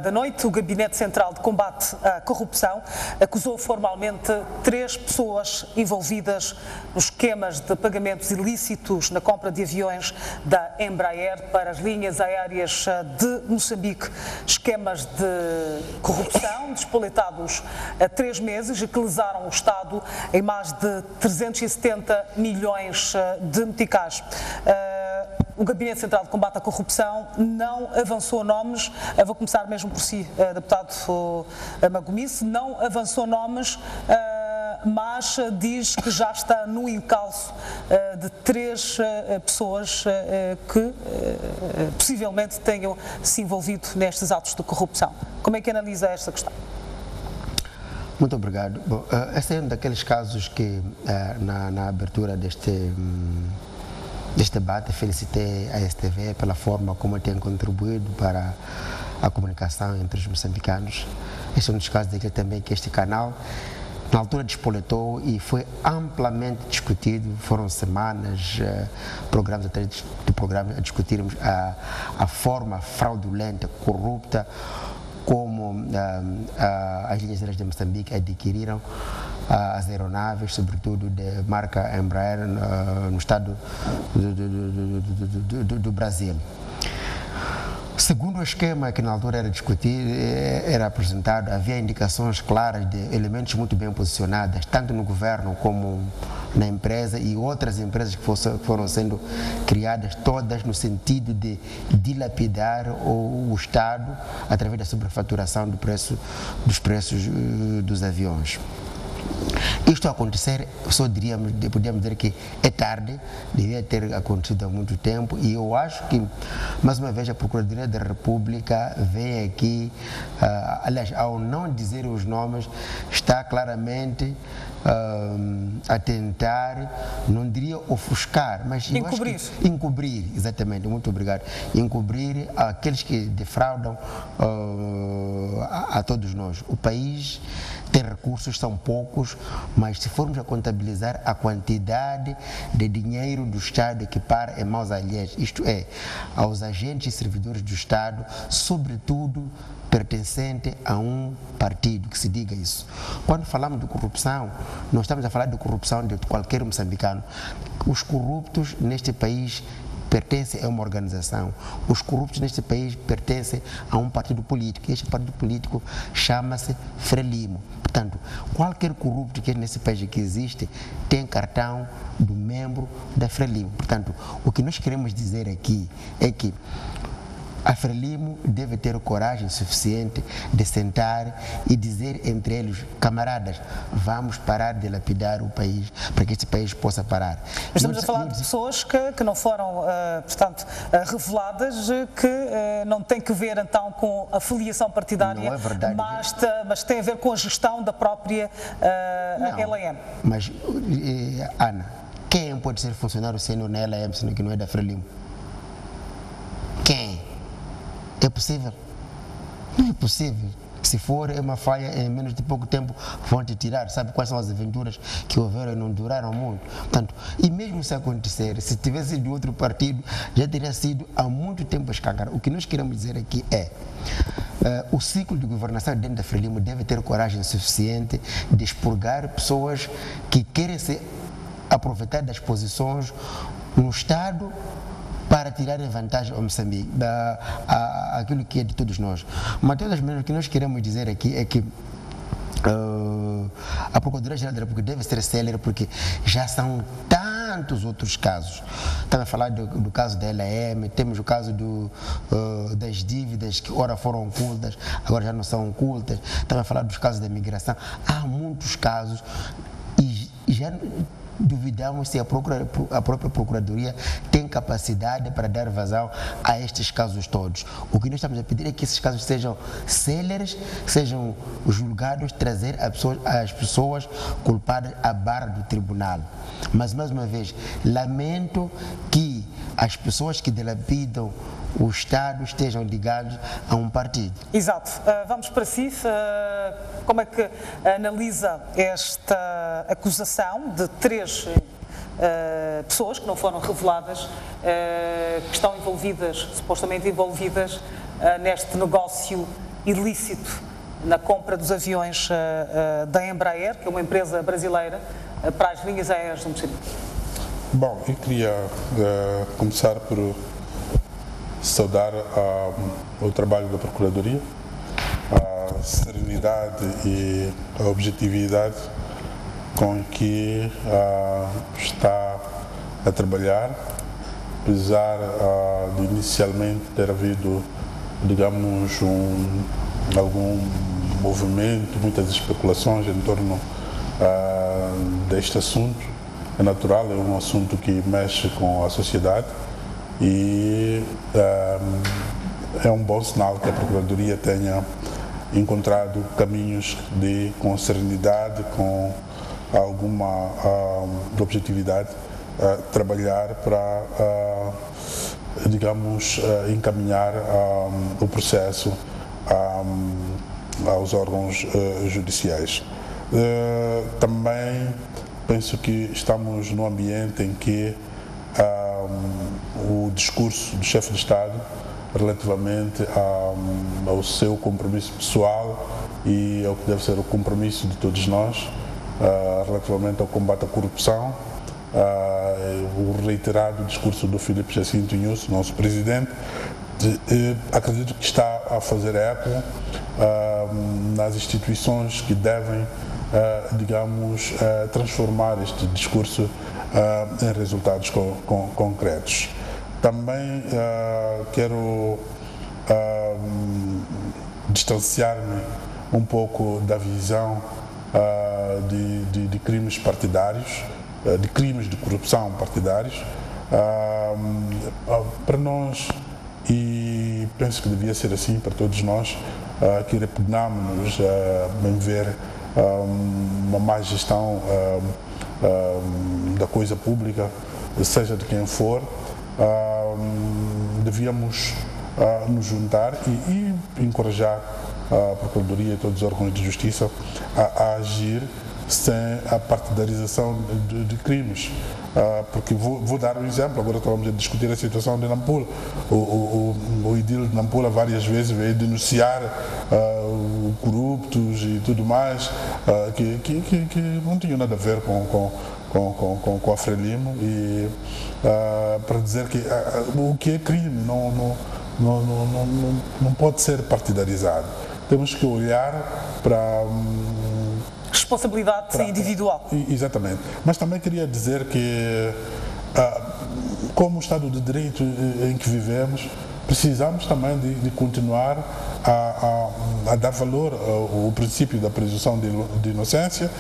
da noite. O Gabinete Central de Combate à Corrupção acusou formalmente 3 pessoas envolvidas nos esquemas de pagamentos ilícitos na compra de aviões da Embraer para as linhas aéreas de Moçambique. Esquemas de corrupção despolitados há 3 meses e que lesaram o Estado em mais de 370 milhões de meticais. O Gabinete Central de Combate à Corrupção não avançou nomes, eu vou começar mesmo por si, deputado Macomice, não avançou nomes, mas diz que já está no encalço de 3 pessoas que possivelmente tenham se envolvido nestes atos de corrupção. Como é que analisa esta questão?
Muito obrigado. Bom, esse é um daqueles casos que, na abertura deste debate, felicitei a STV pela forma como tem contribuído para a comunicação entre os moçambicanos. Este é um dos casos daquele também que este canal, na altura, despoletou e foi amplamente discutido. Foram semanas, programas atrás de programas, a discutirmos a forma fraudulenta, corrupta, como as linhas aéreas de Moçambique adquiriram as aeronaves, sobretudo de marca Embraer, no estado do Brasil. Segundo o esquema que na altura era discutido, era apresentado, havia indicações claras de elementos muito bem posicionados, tanto no governo como na empresa e outras empresas que foram sendo criadas, todas no sentido de dilapidar o Estado através da sobrefaturação dos preços dos aviões. Isto a acontecer, podíamos dizer que é tarde, devia ter acontecido há muito tempo, e eu acho que, mais uma vez, a Procuradoria da República vem aqui, aliás, ao não dizer os nomes, está claramente a tentar, não diria ofuscar, mas encobrir, exatamente, muito obrigado, encobrir aqueles que defraudam a todos nós. O país tem recursos, são poucos, mas se formos a contabilizar a quantidade de dinheiro do Estado que para em mãos alheias, isto é, aos agentes e servidores do Estado, sobretudo pertencente a um partido, que se diga isso. Quando falamos de corrupção, não estamos a falar de corrupção de qualquer moçambicano. Os corruptos neste país pertencem a uma organização. Os corruptos neste país pertencem a um partido político. E este partido político chama-se Frelimo. Portanto, qualquer corrupto que nesse país que existe tem cartão do membro da Frelimo. Portanto, o que nós queremos dizer aqui é que a Frelimo deve ter coragem suficiente de sentar e dizer entre eles, camaradas, vamos parar de lapidar o país para que este país possa parar.
Estamos a falar de pessoas que não foram, portanto, reveladas, que não têm que ver então com a filiação partidária,
não é verdade,
mas tem a ver com a gestão da própria LM.
Mas, Ana, quem pode ser funcionário sênior na LM sendo que não é da Frelimo? Quem? É possível? Não é possível. Se for uma falha, em menos de pouco tempo vão te tirar. Sabe quais são as aventuras que houveram e não duraram muito? Portanto, e mesmo se acontecer, se tivesse de outro partido, já teria sido há muito tempo escancarado. O que nós queremos dizer aqui é o ciclo de governação dentro da Frelimo deve ter coragem suficiente de expurgar pessoas que querem se aproveitar das posições no Estado para tirarem vantagem ao Moçambique, aquilo que é de todos nós. Mas de todas maneiras, o que nós queremos dizer aqui é que a Procuradoria-Geral da República deve ser célere porque já são tantos outros casos. Estamos a falar do caso da LM, temos o caso das dívidas que ora foram ocultas, agora já não são ocultas. Estamos a falar dos casos da migração. Há muitos casos e já duvidamos se a própria Procuradoria tem capacidade para dar vazão a estes casos todos. O que nós estamos a pedir é que esses casos sejam céleres, sejam julgados, trazer as pessoas culpadas à barra do tribunal. Mas, mais uma vez, lamento que as pessoas que dilapidam o Estado estejam ligados a um partido.
Exato. Vamos para si. Como é que analisa esta acusação de 3 pessoas que não foram reveladas, que estão envolvidas, supostamente envolvidas, neste negócio ilícito na compra dos aviões da Embraer, que é uma empresa brasileira, para as linhas aéreas do Moçambique?
Bom, eu queria começar por saudar o trabalho da Procuradoria, a serenidade e a objetividade com que está a trabalhar, apesar de inicialmente ter havido, digamos, algum movimento, muitas especulações em torno deste assunto. É natural, é um assunto que mexe com a sociedade. E é um bom sinal que a Procuradoria tenha encontrado caminhos com serenidade, com alguma objetividade, trabalhar para, digamos, encaminhar o processo aos órgãos judiciais. Também penso que estamos num ambiente em que o discurso do chefe de Estado relativamente ao seu compromisso pessoal e ao que deve ser o compromisso de todos nós relativamente ao combate à corrupção, o reiterado discurso do Filipe Jacinto Inhosso, nosso presidente, acredito que está a fazer eco nas instituições que devem, digamos, transformar este discurso em resultados concretos. Também quero distanciar-me um pouco da visão de crimes partidários, de crimes de corrupção partidários. Para nós, e penso que devia ser assim para todos nós, que repugnamos em ver uma má gestão da coisa pública, seja de quem for, devíamos nos juntar e encorajar a Procuradoria e todos os órgãos de justiça a agir sem a partidarização de crimes. Porque vou dar um exemplo, agora estamos a discutir a situação de Nampula. O edil de Nampula várias vezes veio denunciar corruptos e tudo mais, que não tinham nada a ver com a Frelimo, e para dizer que o que é crime não pode ser partidarizado. Temos que olhar para
responsabilidade individual.
Exatamente. Mas também queria dizer que, como o Estado de Direito em que vivemos, precisamos também de continuar a dar valor ao princípio da presunção de inocência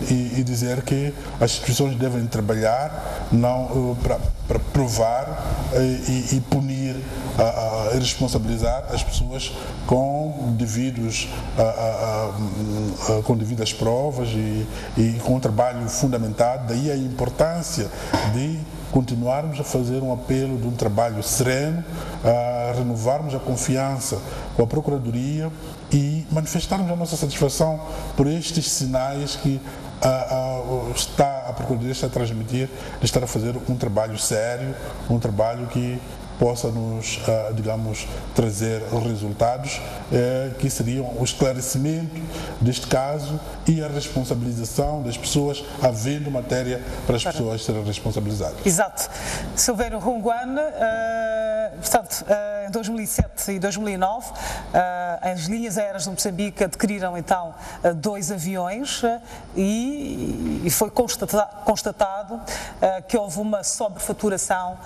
e dizer que as instituições devem trabalhar para provar e punir e responsabilizar as pessoas com devidas provas e com um trabalho fundamentado. Daí a importância de continuarmos a fazer um apelo de um trabalho sereno, a renovarmos a confiança com a Procuradoria e manifestarmos a nossa satisfação por estes sinais que a Procuradoria está a transmitir, de estar a fazer um trabalho sério, um trabalho que possa nos, digamos, trazer resultados que seriam o esclarecimento deste caso e a responsabilização das pessoas, havendo matéria para as pessoas serem responsabilizadas.
Exato. Silvério Runguane, portanto, em 2007 e 2009, as linhas aéreas de Moçambique adquiriram então 2 aviões e foi constatado que houve uma sobrefaturação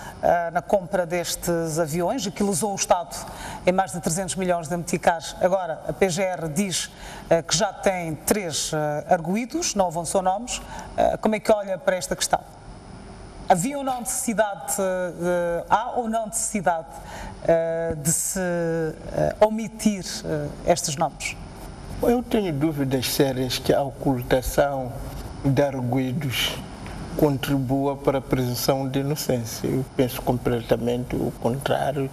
na compra destes aviões, que lesou o Estado em mais de 300 milhões de meticais. Agora, a PGR diz que já tem 3 arguídos, não avançou nomes. Como é que olha para esta questão? Havia ou não necessidade, há ou não necessidade de se omitir estes nomes?
Eu tenho dúvidas sérias que a ocultação de arguidos contribua para a presunção de inocência. Eu penso completamente o contrário.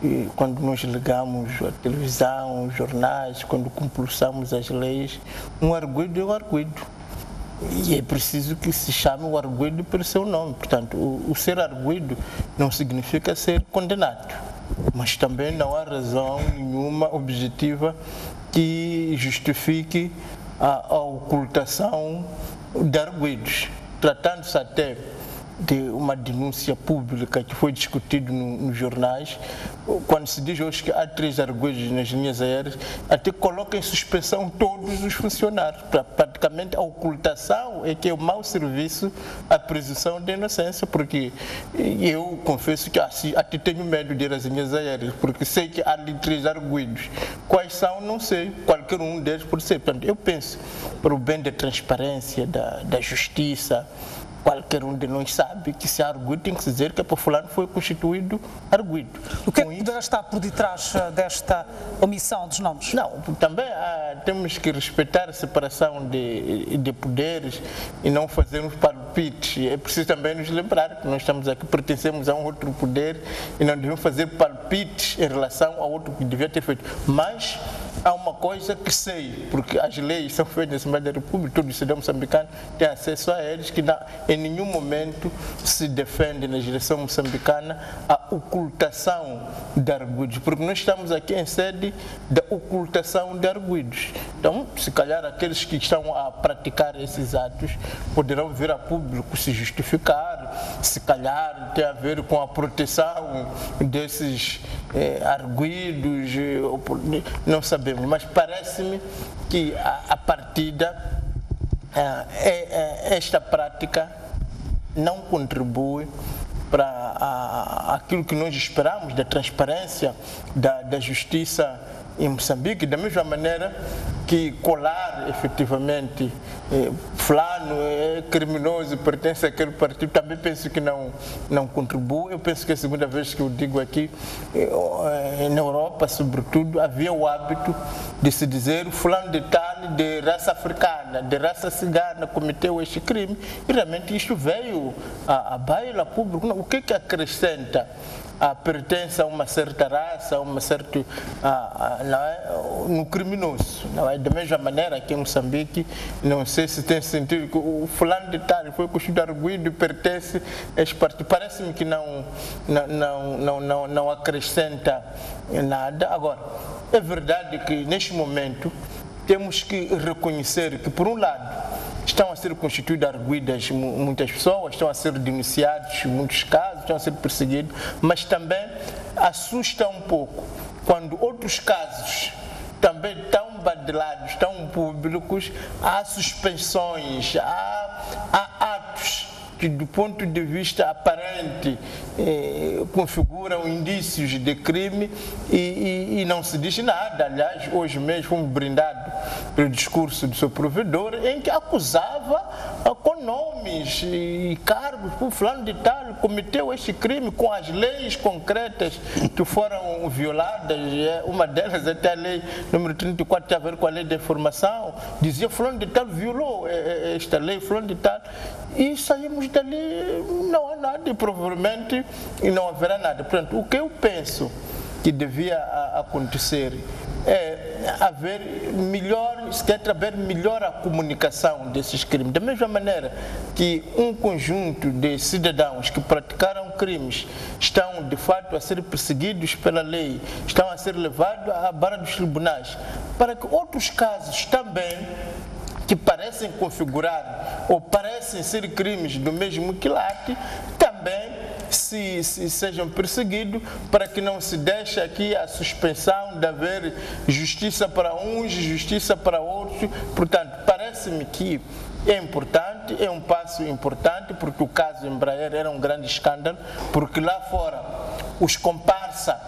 E quando nós ligamos a televisão, os jornais, quando compulsamos as leis, um arguido é um arguido. E é preciso que se chame o arguido pelo seu nome. Portanto, o ser arguido não significa ser condenado, mas também não há razão nenhuma objetiva que justifique a ocultação de arguidos. Tratando-se até de uma denúncia pública que foi discutido nos jornais, quando se diz hoje que há 3 arguidos nas linhas aéreas, até coloca em suspensão todos os funcionários. Praticamente a ocultação é que é o mau serviço à presunção de inocência, porque eu confesso que até tenho medo de ir às linhas aéreas, porque sei que há ali 3 arguidos. Quais são, não sei, qualquer um deles pode ser. Portanto, eu penso, para o bem da transparência, da justiça, qualquer um de nós sabe que se há arguido tem que se dizer que para fulano foi constituído arguido.
O que é que poderá estar por detrás desta omissão dos nomes?
Não, também temos que respeitar a separação de poderes e não fazermos palpites. É preciso também nos lembrar que nós estamos aqui, pertencemos a um outro poder e não devemos fazer palpites em relação ao outro que devia ter feito. Mas há uma coisa que sei, porque as leis são feitas na Assembleia da República, todo cidadão moçambicano tem acesso a eles, que em nenhum momento se defende na direção moçambicana a ocultação de arguidos, porque nós estamos aqui em sede da ocultação de arguidos. Então, se calhar aqueles que estão a praticar esses atos poderão vir a público se justificar, se calhar tem a ver com a proteção desses arguidos, não sabemos, mas parece-me que a partida esta prática não contribui para aquilo que nós esperamos da transparência da justiça em Moçambique, da mesma maneira que colar efetivamente fulano é criminoso, pertence àquele partido, também penso que não contribui. Eu penso que é a segunda vez que eu digo aqui, na Europa sobretudo, havia o hábito de se dizer fulano de tal, de raça africana, de raça cigana, cometeu este crime, e realmente isto veio à baila pública. O que acrescenta a pertença a uma certa raça, a uma certa, no criminoso, não é? Da mesma maneira que em Moçambique, não sei se tem sentido que o fulano de tal foi constituído arguido e pertence a este partido. Parece-me que não acrescenta nada. Agora, é verdade que neste momento temos que reconhecer que, por um lado, estão a ser constituídas arguidas muitas pessoas, estão a ser denunciados muitos casos, estão a ser perseguidos, mas também assusta um pouco quando outros casos também tão badalados, tão públicos, há suspensões, há atos que, do ponto de vista aparente, configuram indícios de crime e não se diz nada. Aliás, hoje mesmo fomos brindados pelo discurso do seu provedor, em que acusava com nomes e cargos, por fulano de tal, cometeu este crime com as leis concretas que foram violadas. Uma delas, até a lei número 34, tem a ver com a lei da informação, dizia fulano de tal violou esta lei, fulano de tal, e saímos dali, não há nada, e provavelmente não haverá nada. Portanto, o que eu penso que devia acontecer é haver melhor a comunicação desses crimes. Da mesma maneira que um conjunto de cidadãos que praticaram crimes estão, de fato, a ser perseguidos pela lei, estão a ser levados à barra dos tribunais, para que outros casos também, que parecem configurar ou parecem ser crimes do mesmo quilate, também sejam perseguidos, para que não se deixe aqui a suspensão de haver justiça para uns e justiça para outros. Portanto, parece-me que é importante, é um passo importante, porque o caso Embraer era um grande escândalo, porque lá fora os comparsa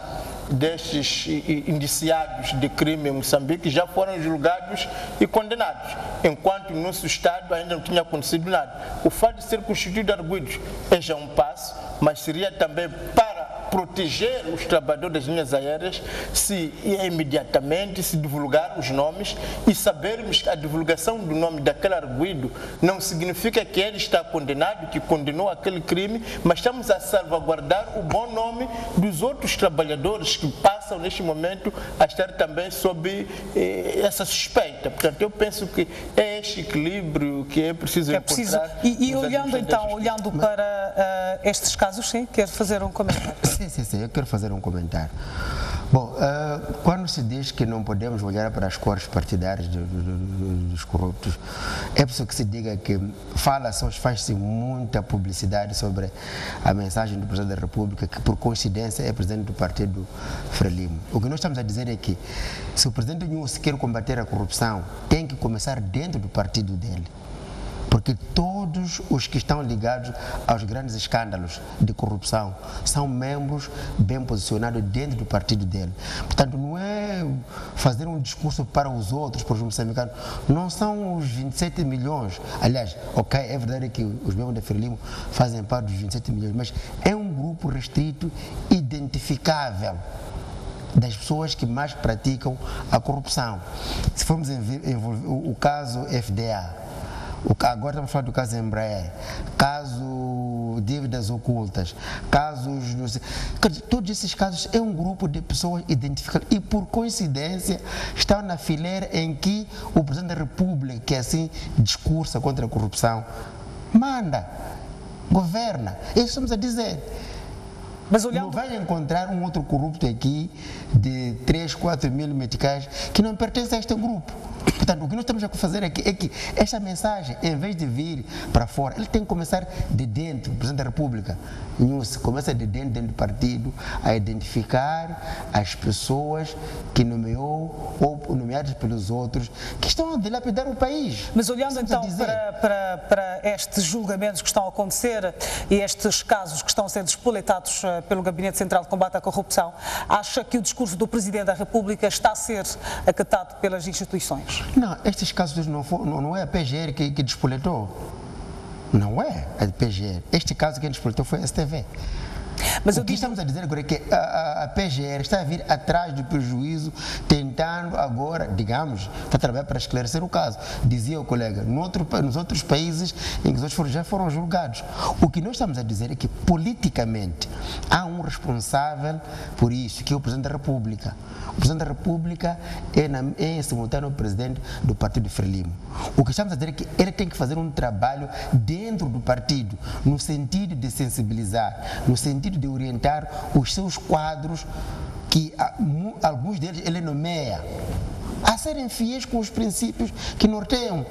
destes indiciados de crime em Moçambique já foram julgados e condenados, enquanto no nosso Estado ainda não tinha acontecido nada. O fato de ser constituído arguidos é já um passo, mas seria também para proteger os trabalhadores das linhas aéreas se imediatamente se divulgar os nomes e sabermos que a divulgação do nome daquele arguido não significa que ele está condenado, que condenou aquele crime, mas estamos a salvaguardar o bom nome dos outros trabalhadores que passam neste momento a estar também sob essa suspeita. Portanto, eu penso que é este equilíbrio que é preciso encontrar.
E olhando então, olhando para estes casos, sim, quero fazer um comentário.
Sim, eu quero fazer um comentário. Bom, quando se diz que não podemos olhar para as cores partidárias dos corruptos, é preciso que se diga que faz-se muita publicidade sobre a mensagem do Presidente da República, que por coincidência é Presidente do Partido Frelimo. O que nós estamos a dizer é que se o Presidente Nyusi quer combater a corrupção, tem que começar dentro do partido dele. Porque todos os que estão ligados aos grandes escândalos de corrupção são membros bem posicionados dentro do partido dele. Portanto, não é fazer um discurso para os outros, para os moçambicanos. Não são os 27 milhões. Aliás, ok, é verdade que os membros da Frelimo fazem parte dos 27 milhões, mas é um grupo restrito, identificável, das pessoas que mais praticam a corrupção. Se formos o caso FDA, agora estamos falando do caso Embraer, caso dívidas ocultas, casos... Todos esses casos é um grupo de pessoas identificadas e, por coincidência, estão na fileira em que o Presidente da República, que assim discursa contra a corrupção, manda, governa. É isso que estamos a dizer. Mas não vai encontrar um outro corrupto aqui de 3, 4 mil meticais que não pertence a este grupo. Portanto, o que nós estamos a fazer aqui é que esta mensagem, em vez de vir para fora, ele tem que começar de dentro. O Presidente da República, Nyusi, começa de dentro do partido a identificar as pessoas que nomeou ou nomeadas pelos outros que estão a dilapidar o país.
Mas olhando então para estes julgamentos que estão a acontecer e estes casos que estão a ser despolitados pelo Gabinete Central de Combate à Corrupção, acha que o discurso do Presidente da República está a ser acatado pelas instituições?
Não, estes casos não é a PGR que despolitou. Não é a PGR. Este caso que despolitou foi a STV. Mas o que estamos a dizer agora é que a PGR está a vir atrás do prejuízo, tentando agora, digamos, está a trabalhar para esclarecer o caso. Dizia o colega, nos outros países em que os outros já foram julgados. O que nós estamos a dizer é que, politicamente, há um responsável por isso, que é o Presidente da República. O Presidente da República é em simultâneo o Presidente do Partido Frelimo. O que estamos a dizer é que ele tem que fazer um trabalho dentro do partido, no sentido de sensibilizar, no sentido de orientar os seus quadros, que alguns deles ele nomeia. a serem fiéis com os princípios que norteiam,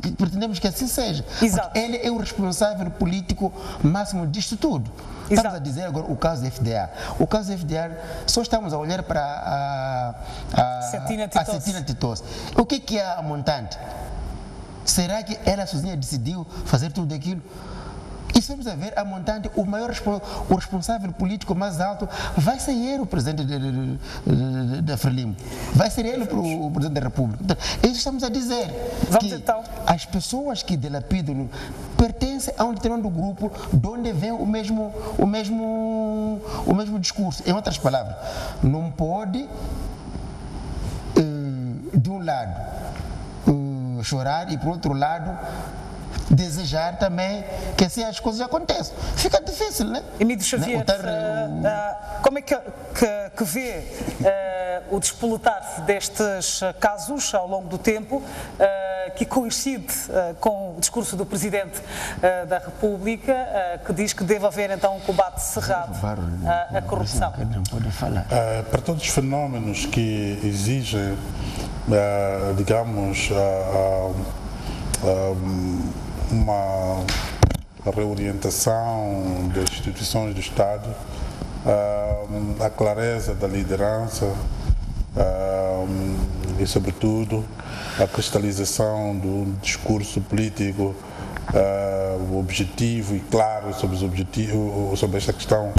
que pretendemos que assim seja.
Exato.
Porque ele é o responsável político máximo disto tudo.
Exato.
Estamos a dizer agora o caso da FDA. O caso da FDA, só estamos a olhar para a Cetina Titosse. O que é a montante? Será que ela sozinha decidiu fazer tudo aquilo? E se vamos a ver a montante, o responsável político mais alto vai ser ele, o presidente da Frelimo. Vai ser ele o presidente da República. Então, isso estamos a dizer.
Vamos
que
então.
As pessoas que dilapidam pertencem a um determinado grupo de onde vem o mesmo discurso. Em outras palavras, não pode, de um lado, chorar e, por outro lado, desejar também que assim as coisas aconteçam. Fica difícil, né?
Emílio Xavier, como é que vê o despoletar-se destes casos ao longo do tempo, que coincide com o discurso do Presidente da República, que diz que deve haver então um combate cerrado à corrupção?
Não pode falar.
Para todos os fenómenos que exigem, digamos, uma reorientação das instituições do Estado, a clareza da liderança e, sobretudo, a cristalização do discurso político objetivo e claro sobre esta questão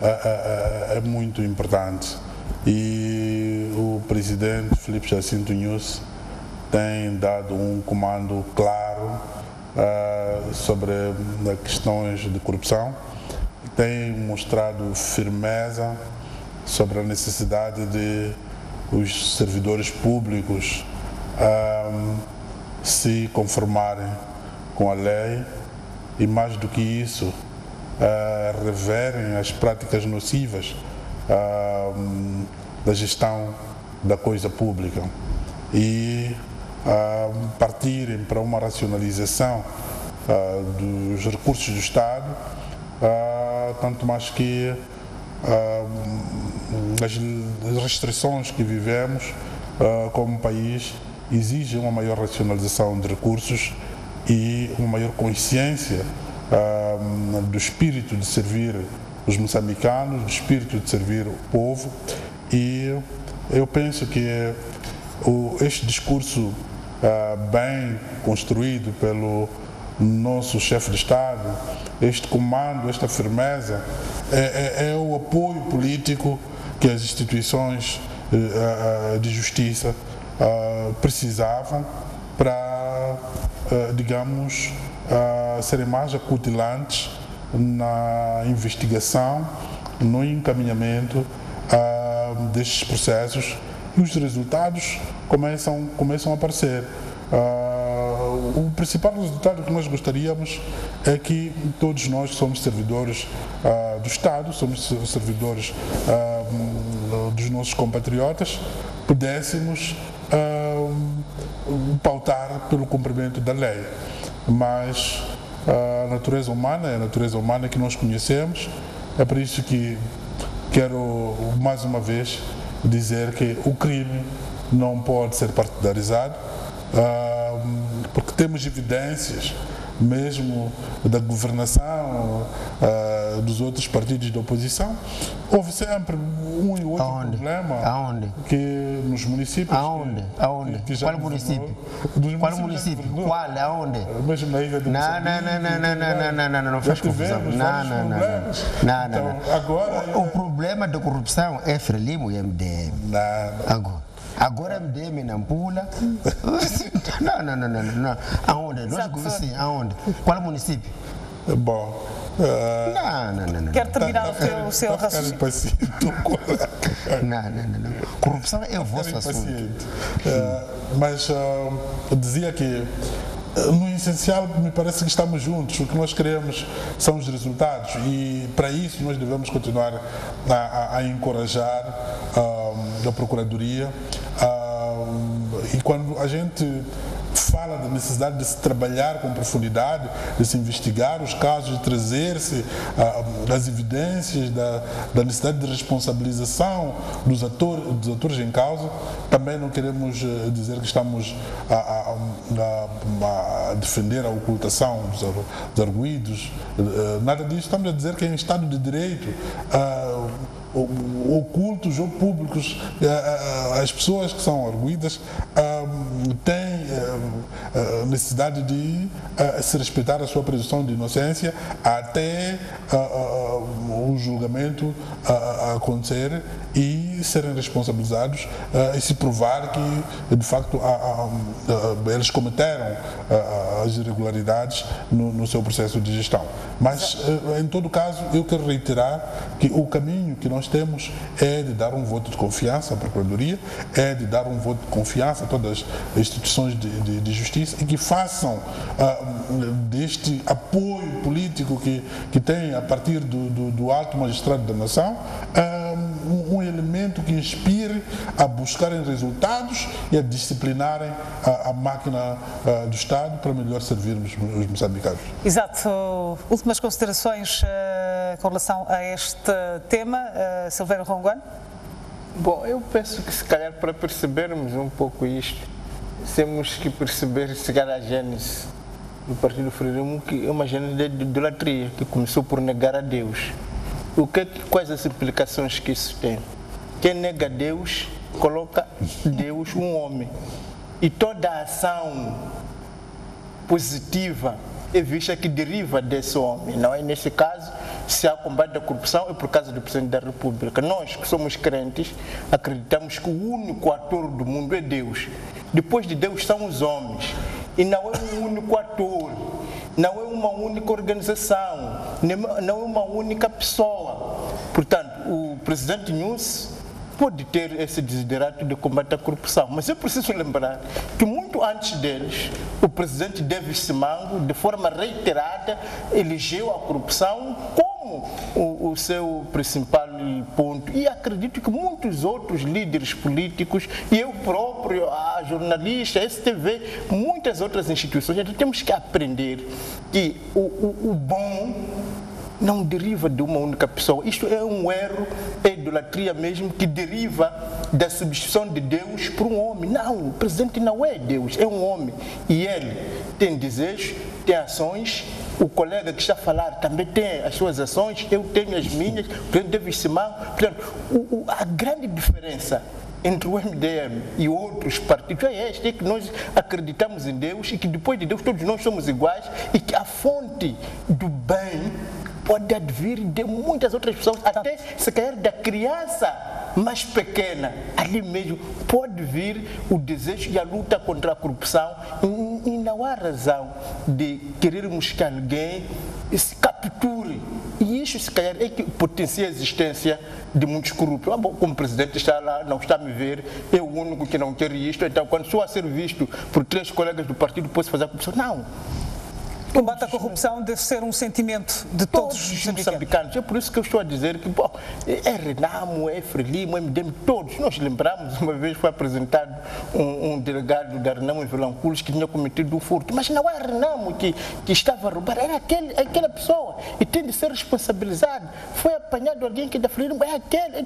é muito importante. E o presidente Filipe Jacinto Nyusi tem dado um comando claro sobre questões de corrupção, tem mostrado firmeza sobre a necessidade de os servidores públicos se conformarem com a lei e, mais do que isso, reverem as práticas nocivas da gestão da coisa pública e partirem para uma racionalização dos recursos do Estado, tanto mais que as restrições que vivemos como país exigem uma maior racionalização de recursos e uma maior consciência do espírito de servir os moçambicanos, do espírito de servir o povo. E eu penso que este discurso bem construído pelo nosso chefe de Estado, este comando, esta firmeza, é o apoio político que as instituições de justiça precisavam para, digamos, serem mais acutilantes na investigação, no encaminhamento destes processos, e os resultados começam a aparecer. O principal resultado que nós gostaríamos é que todos nós que somos servidores do Estado, somos servidores dos nossos compatriotas, pudéssemos pautar pelo cumprimento da lei. Mas a natureza humana é a natureza humana que nós conhecemos, é por isso que quero mais uma vez dizer que o crime não pode ser partidarizado, porque temos evidências mesmo da governação dos outros partidos da oposição. Houve sempre um e outro problema.
Aonde?
Que nos municípios.
Aonde?
Que já
qual município?
Qual
município? Qual? Aonde?
Mesmo na ilha do
Não faz confusão. Não.
Agora,
o problema da corrupção é Frelimo e MDM. Agora MDM não pula. Não. Aonde? Sim, aonde? Qual município?
Bom.
Não.
Quero terminar o seu raciocínio.
Não. Corrupção é o vosso assunto.
Mas eu dizia que, no essencial, me parece que estamos juntos. O que nós queremos são os resultados e, para isso, nós devemos continuar a encorajar a Procuradoria. E quando a gente fala da necessidade de se trabalhar com profundidade, de se investigar os casos, de trazer-se as evidências da necessidade de responsabilização dos atores em causa. Também não queremos dizer que estamos a defender a ocultação dos arguidos, nada disso. Estamos a dizer que em Estado de Direito, ocultos ou públicos, as pessoas que são arguidas têm necessidade de se respeitar a sua presunção de inocência até o julgamento acontecer e serem responsabilizados e se provar que de facto eles cometeram as irregularidades no seu processo de gestão. Mas em todo caso eu quero reiterar que o caminho que nós temos é de dar um voto de confiança à Procuradoria, é de dar um voto de confiança a todas as instituições de justiça e que façam deste apoio político que tem a partir do alto magistrado da nação um elemento que inspire a buscarem resultados e a disciplinarem a máquina do Estado para melhor servirmos os moçambicanos.
Exato. Últimas considerações com relação a este tema, Silvério Ronguano?
Bom, eu penso que se calhar para percebermos um pouco isto, temos que perceber se calhar a gênese do Partido Frelimo, que é uma gênese de idolatria, que começou por negar a Deus. Quais as implicações que isso tem? Quem nega a Deus, coloca Deus um homem. E toda a ação positiva é vista que deriva desse homem, não é? Nesse caso, se há combate à corrupção é por causa do Presidente da República. Nós que somos crentes acreditamos que o único ator do mundo é Deus. Depois de Deus são os homens. E não é um único ator, não é uma única organização, não é uma única pessoa. Portanto, o Presidente Nunes pode ter esse desiderato de combate à corrupção, mas eu preciso lembrar que muito antes deles, o Presidente Davis Simango, de forma reiterada, elegeu a corrupção como o seu principal ponto. E acredito que muitos outros líderes políticos, e eu próprio, a jornalista, a STV, muitas outras instituições, então temos que aprender que o bom não deriva de uma única pessoa. Isto é um erro, é idolatria mesmo, que deriva da substituição de Deus por um homem. Não, o presidente não é Deus, é um homem. E ele tem desejos, tem ações, o colega que está a falar também tem as suas ações, eu tenho as minhas, o presidente Davis Simango. Portanto, a grande diferença entre o MDM e outros partidos é esta, é que nós acreditamos em Deus e que depois de Deus todos nós somos iguais e que a fonte do bem pode advir de muitas outras pessoas, até se calhar da criança mais pequena, ali mesmo pode vir o desejo e a luta contra a corrupção e não há razão de querermos que alguém se capture. E isso, se calhar, é que potencia a existência de muitos corruptos. Como o presidente está lá, não está a me ver, é o único que não quer isto, então quando sou a ser visto por 3 colegas do partido, posso fazer a corrupção. Não.
O combate à corrupção deve ser um sentimento de todos os moçambicanos.
É por isso que eu estou a dizer que é Renamo, é Frelimo, é MDM, todos. Nós lembramos, uma vez foi apresentado um delegado da Renamo em Vilanculos que tinha cometido um furto, mas não é Renamo que estava a roubar, era aquela pessoa e tem de ser responsabilizado. Foi apanhado alguém que é da Frelimo, é aquele.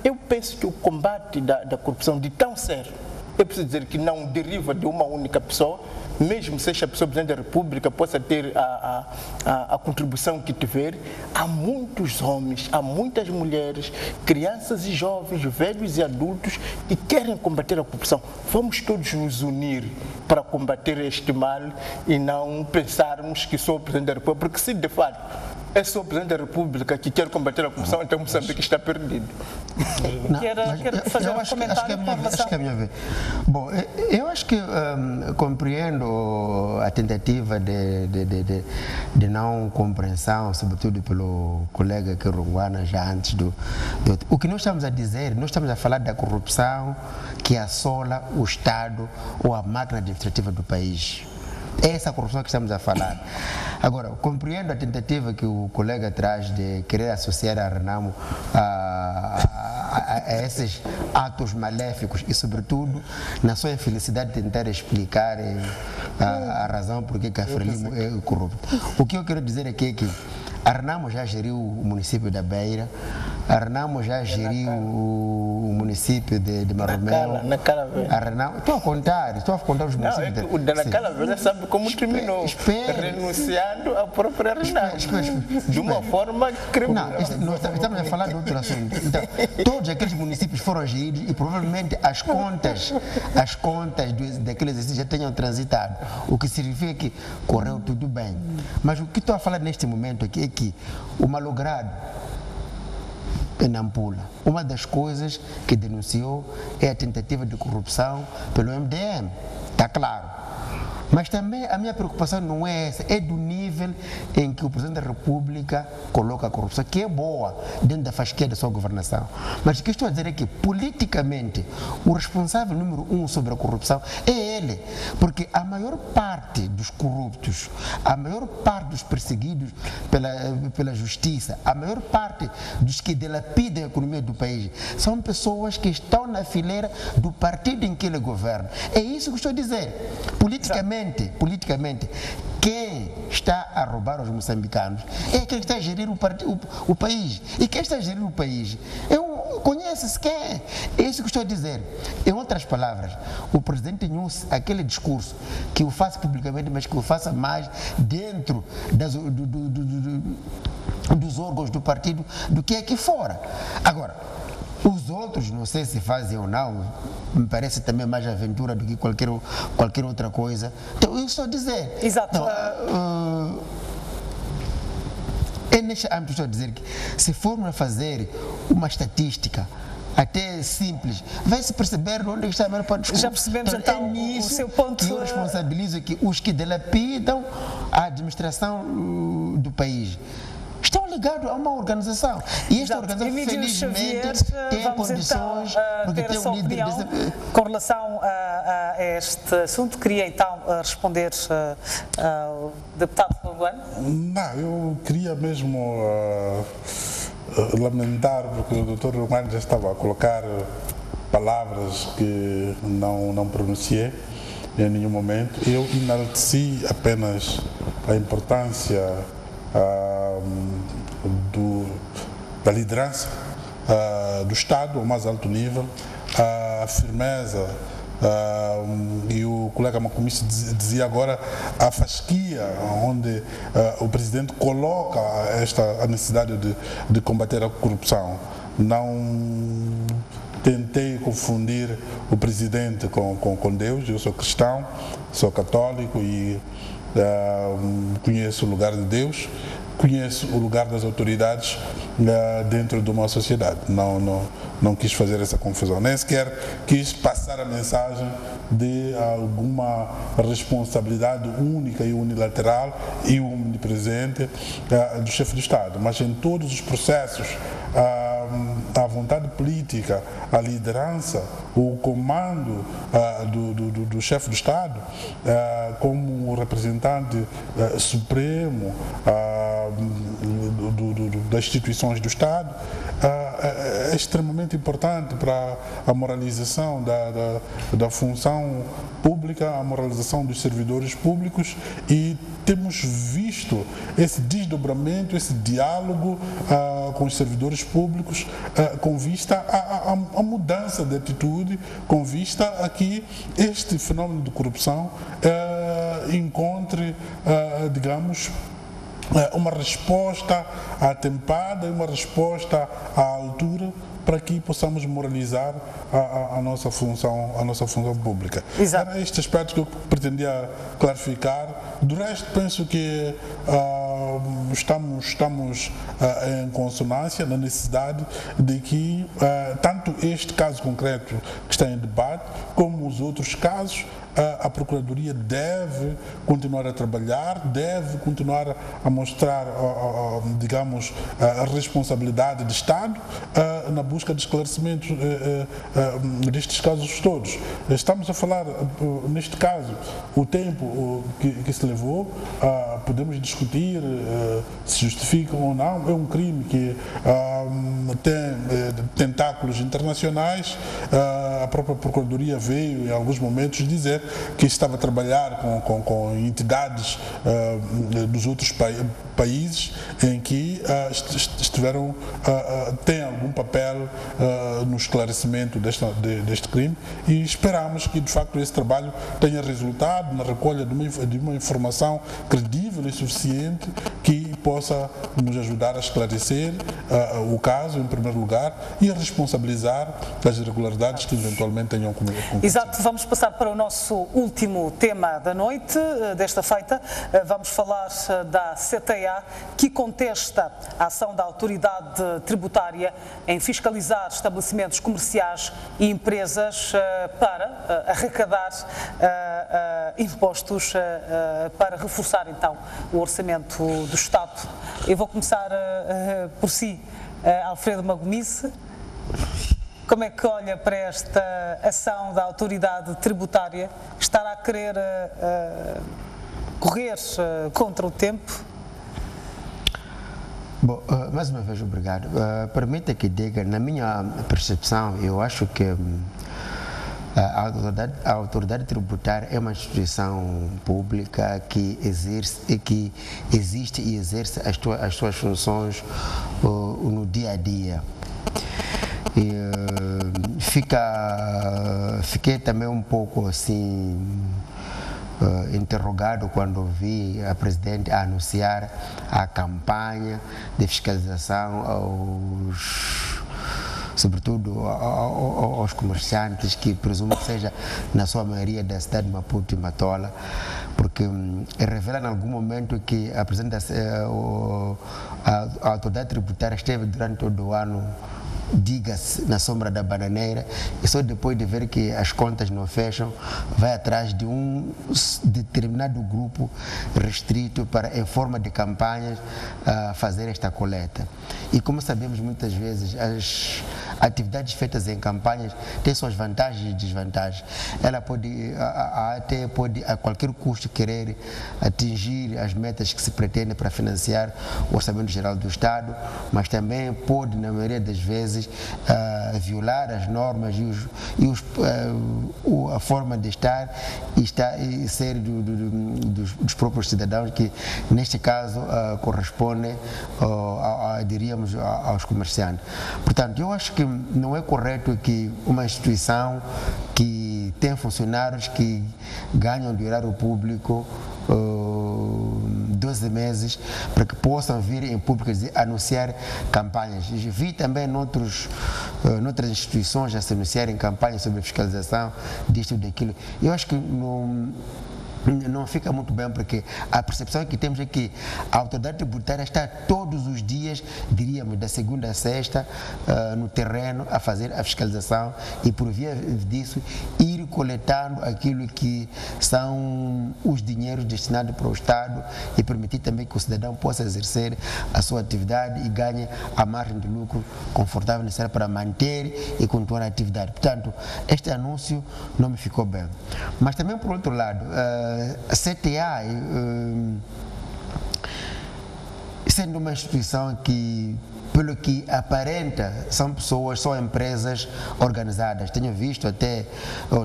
Eu penso que o combate da corrupção de tão sério, eu preciso dizer que não deriva de uma única pessoa, mesmo se esta pessoa, Presidente da República, possa ter a contribuição que tiver, há muitos homens, há muitas mulheres, crianças e jovens, velhos e adultos que querem combater a corrupção. Vamos todos nos unir para combater este mal e não pensarmos que sou o Presidente da República, porque se de fato é só o Presidente da República que quer combater a corrupção, então Moçambique está perdido.
Quero fazer um comentário com relação...
Acho que é a minha vez. Bom, eu acho que compreendo a tentativa de não compreensão, sobretudo pelo colega Ronguano, já antes do... O que nós estamos a dizer, nós estamos a falar da corrupção que assola o Estado ou a máquina administrativa do país. É essa corrupção que estamos a falar. Agora, compreendo a tentativa que o colega traz de querer associar a Renamo a esses atos maléficos e, sobretudo, na sua infelicidade tentar explicar a razão por que a Frelimo é corrupto. O que eu quero dizer aqui é que a Renamo já geriu o município da Beira, a Renamo já geriu o município de Marromeu. Estou a contar os municípios.
Não, o da Nacalavera sabe como terminou, renunciando à própria Renamo, de uma forma criminal.
Não, estamos a falar de outro assunto. Então, todos aqueles municípios foram geridos e provavelmente as contas daquele exercício já tenham transitado, o que significa que correu tudo bem. Mas o que estou a falar neste momento aqui é que o malogrado em Nampula, uma das coisas que denunciou é a tentativa de corrupção pelo MDM, está claro. Mas também a minha preocupação não é essa, é do nível em que o Presidente da República coloca a corrupção, que é boa dentro da fasquia da sua governação. Mas o que estou a dizer é que, politicamente, o responsável número 1 sobre a corrupção é ele. Porque a maior parte dos corruptos, a maior parte dos perseguidos pela justiça, a maior parte dos que dilapidam a economia do país, são pessoas que estão na fileira do partido em que ele governa. É isso que estou a dizer. Politicamente, quem está a roubar os moçambicanos é quem está a gerir o país. E quem está a gerir o país conhece-se quem é. É isso que estou a dizer. Em outras palavras, o presidente Nunes, aquele discurso, que o faça publicamente, mas que o faça mais dentro dos órgãos do partido do que aqui fora. Agora, os outros, não sei se fazem ou não, me parece também mais aventura do que qualquer outra coisa. Então, eu estou a dizer.
Exato.
É neste âmbito, estou a dizer que se formos a fazer uma estatística até simples, vai-se perceber onde está a maior parte dos corruptos.
Já percebemos então o seu ponto.
Que eu responsabilizo que os que dilapidam a administração do país estão ligados a uma organização. E esta organização, felizmente, tem condições,
porque tem um líder com relação a este assunto. Queria então responder ao deputado Fabiano.
Não, eu queria mesmo lamentar, porque o Dr. Romano já estava a colocar palavras que não pronunciei em nenhum momento. Eu enalteci apenas a importância da liderança do Estado ao mais alto nível, a firmeza, e o colega Macomista dizia agora a fasquia onde o Presidente coloca a necessidade de combater a corrupção. Não tentei confundir o Presidente com Deus. Eu sou cristão, sou católico e conheço o lugar de Deus, conheço o lugar das autoridades dentro de uma sociedade. Não quis fazer essa confusão, nem sequer quis passar a mensagem de alguma responsabilidade única e unilateral e omnipresente do chefe do Estado, mas em todos os processos, a vontade política, a liderança, o comando do chefe do Estado, como representante supremo das instituições do Estado, é extremamente importante para a moralização da função pública, a moralização dos servidores públicos, e temos visto esse desdobramento, esse diálogo com os servidores públicos com vista à mudança de atitude, com vista a que este fenómeno de corrupção encontre, digamos, uma resposta atempada e uma resposta à altura para que possamos moralizar a nossa função pública.
Exato.
Era este aspecto que eu pretendia clarificar. Do resto, penso que estamos em consonância na necessidade de que tanto este caso concreto que está em debate, como os outros casos, a Procuradoria deve continuar a trabalhar, deve continuar a mostrar, digamos, a responsabilidade do Estado na busca de esclarecimentos destes casos todos. Estamos a falar, neste caso, o tempo que se levou, podemos discutir se justifica ou não, é um crime que tem tentáculos internacionais. A própria Procuradoria veio em alguns momentos dizer que estava a trabalhar com entidades dos outros países em que têm algum papel no esclarecimento deste crime, e esperamos que de facto esse trabalho tenha resultado na recolha de uma informação credível e suficiente que possa nos ajudar a esclarecer o caso, em primeiro lugar, e a responsabilizar das irregularidades que eventualmente tenham cometido.
Exato, vamos passar para o nosso último tema da noite, desta feita. Vamos falar da CTA, que contesta a ação da autoridade tributária em fiscalizar estabelecimentos comerciais e empresas para arrecadar impostos para reforçar então o orçamento do Estado. Eu vou começar por si, Alfredo Magomice. Como é que olha para esta ação da autoridade tributária? Estará a querer correr contra o tempo?
Bom, mais uma vez, obrigado. Permita que diga, na minha percepção, eu acho que a autoridade tributária é uma instituição pública que existe e exerce as suas funções no dia a dia. Fiquei também um pouco assim interrogado quando vi a Presidente anunciar a campanha de fiscalização sobretudo aos comerciantes, que presumo que seja na sua maioria da cidade de Maputo e Matola, porque revela em algum momento que a autoridade tributária esteve durante todo o ano, diga-se, na sombra da bananeira, e só depois de ver que as contas não fecham, vai atrás de um determinado grupo restrito para, em forma de campanhas, fazer esta coleta. E como sabemos, muitas vezes as atividades feitas em campanhas têm suas vantagens e desvantagens. Ela pode a qualquer custo querer atingir as metas que se pretende para financiar o Orçamento Geral do Estado, mas também pode, na maioria das vezes, violar as normas a forma de estar e ser dos próprios cidadãos, que neste caso correspondem, diríamos, aos comerciantes. Portanto, eu acho que não é correto que uma instituição que tem funcionários que ganham do erário público 12 meses para que possam vir em público anunciar campanhas. Vi também noutras instituições a se anunciarem campanhas sobre fiscalização disto e daquilo. Eu acho que não fica muito bem, porque a percepção que temos é que a autoridade tributária está todos os dias, diríamos, da segunda a sexta, no terreno, a fazer a fiscalização e, por via disso, ir coletando aquilo que são os dinheiros destinados para o Estado e permitir também que o cidadão possa exercer a sua atividade e ganhe a margem de lucro confortável necessária para manter e continuar a atividade. Portanto, este anúncio não me ficou bem. Mas também, por outro lado, a CTA, sendo uma instituição que, pelo que aparenta, são empresas organizadas. Tenho visto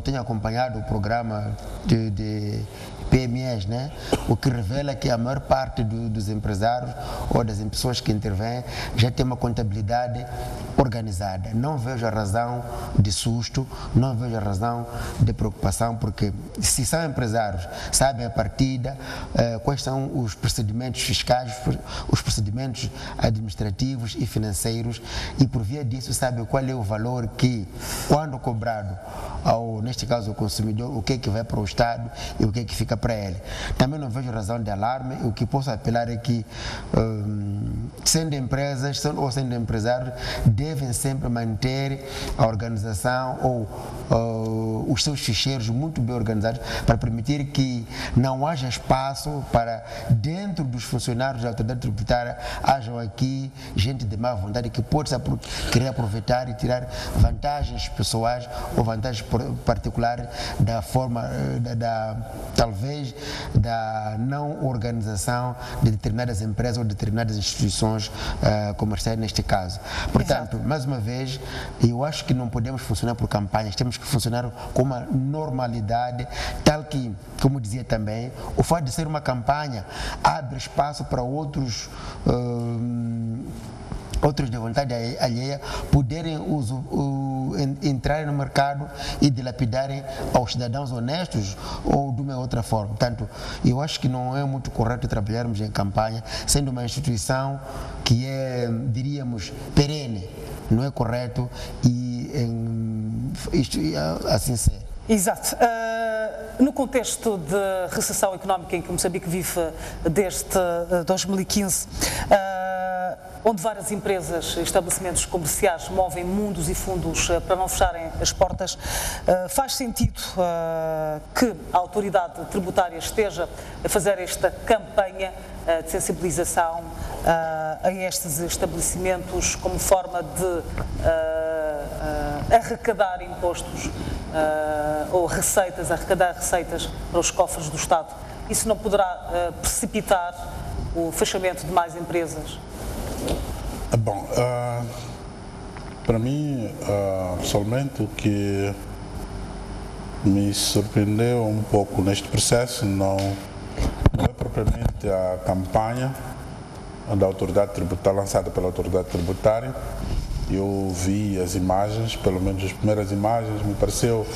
tenho acompanhado o programa de PMEs, né? O que revela que a maior parte dos empresários ou das pessoas que intervêm já tem uma contabilidade organizada. Não vejo a razão de susto, não vejo a razão de preocupação, porque se são empresários, sabem a partida quais são os procedimentos fiscais, os procedimentos administrativos e financeiros, e por via disso sabem qual é o valor que, quando cobrado neste caso, o consumidor, o que é que vai para o Estado e o que é que fica para ele. Também não vejo razão de alarme. O que posso apelar é que sendo empresas ou sendo empresários, devem sempre manter a organização ou os seus ficheiros muito bem organizados para permitir que não haja espaço para, dentro dos funcionários da autoridade tributária, hajam aqui gente de má vontade que pode querer aproveitar e tirar vantagens pessoais ou vantagens particulares da forma, talvez, da não organização de determinadas empresas ou determinadas instituições comerciais neste caso. Portanto, exato, mais uma vez, eu acho que não podemos funcionar por campanhas, temos que funcionar com uma normalidade, tal que, como dizia também, o fato de ser uma campanha abre espaço para outros de vontade alheia poderem entrarem no mercado e dilapidarem aos cidadãos honestos ou de uma outra forma. Portanto, eu acho que não é muito correto trabalharmos em campanha, sendo uma instituição que é, diríamos, perene. Não é correto e isto assim ser.
Exato. No contexto de recessão económica em que Moçambique vive desde 2015, onde várias empresas e estabelecimentos comerciais movem mundos e fundos para não fecharem as portas, faz sentido que a autoridade tributária esteja a fazer esta campanha de sensibilização a estes estabelecimentos como forma de arrecadar impostos ou receitas, arrecadar receitas para os cofres do Estado. Isso não poderá precipitar o fechamento de mais empresas?
Bom, para mim, pessoalmente, o que me surpreendeu um pouco neste processo não é propriamente a campanha da autoridade tributária, lançada pela autoridade tributária. Eu vi as imagens, pelo menos as primeiras imagens, me pareceu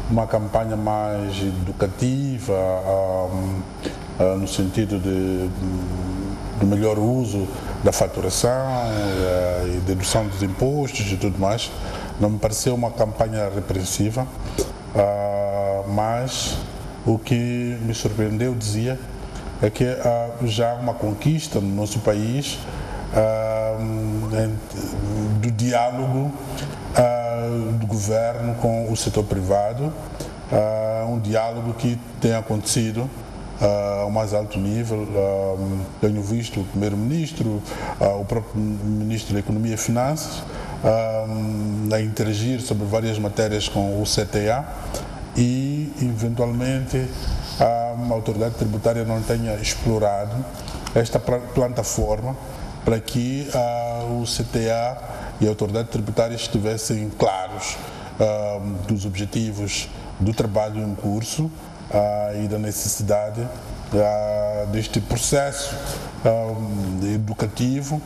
uma campanha mais educativa, no sentido de melhor uso da faturação e dedução dos impostos e tudo mais. Não me pareceu uma campanha repressiva, mas o que me surpreendeu, dizia, é que já há uma conquista no nosso país do diálogo do governo com o setor privado, um diálogo que tem acontecido ao mais alto nível. Tenho visto o primeiro-ministro, o próprio ministro da Economia e Finanças a interagir sobre várias matérias com o CTA e, eventualmente, a autoridade tributária não tenha explorado esta plataforma para que o CTA e a autoridade tributária estivessem claros dos objetivos do trabalho em curso e da necessidade deste processo educativo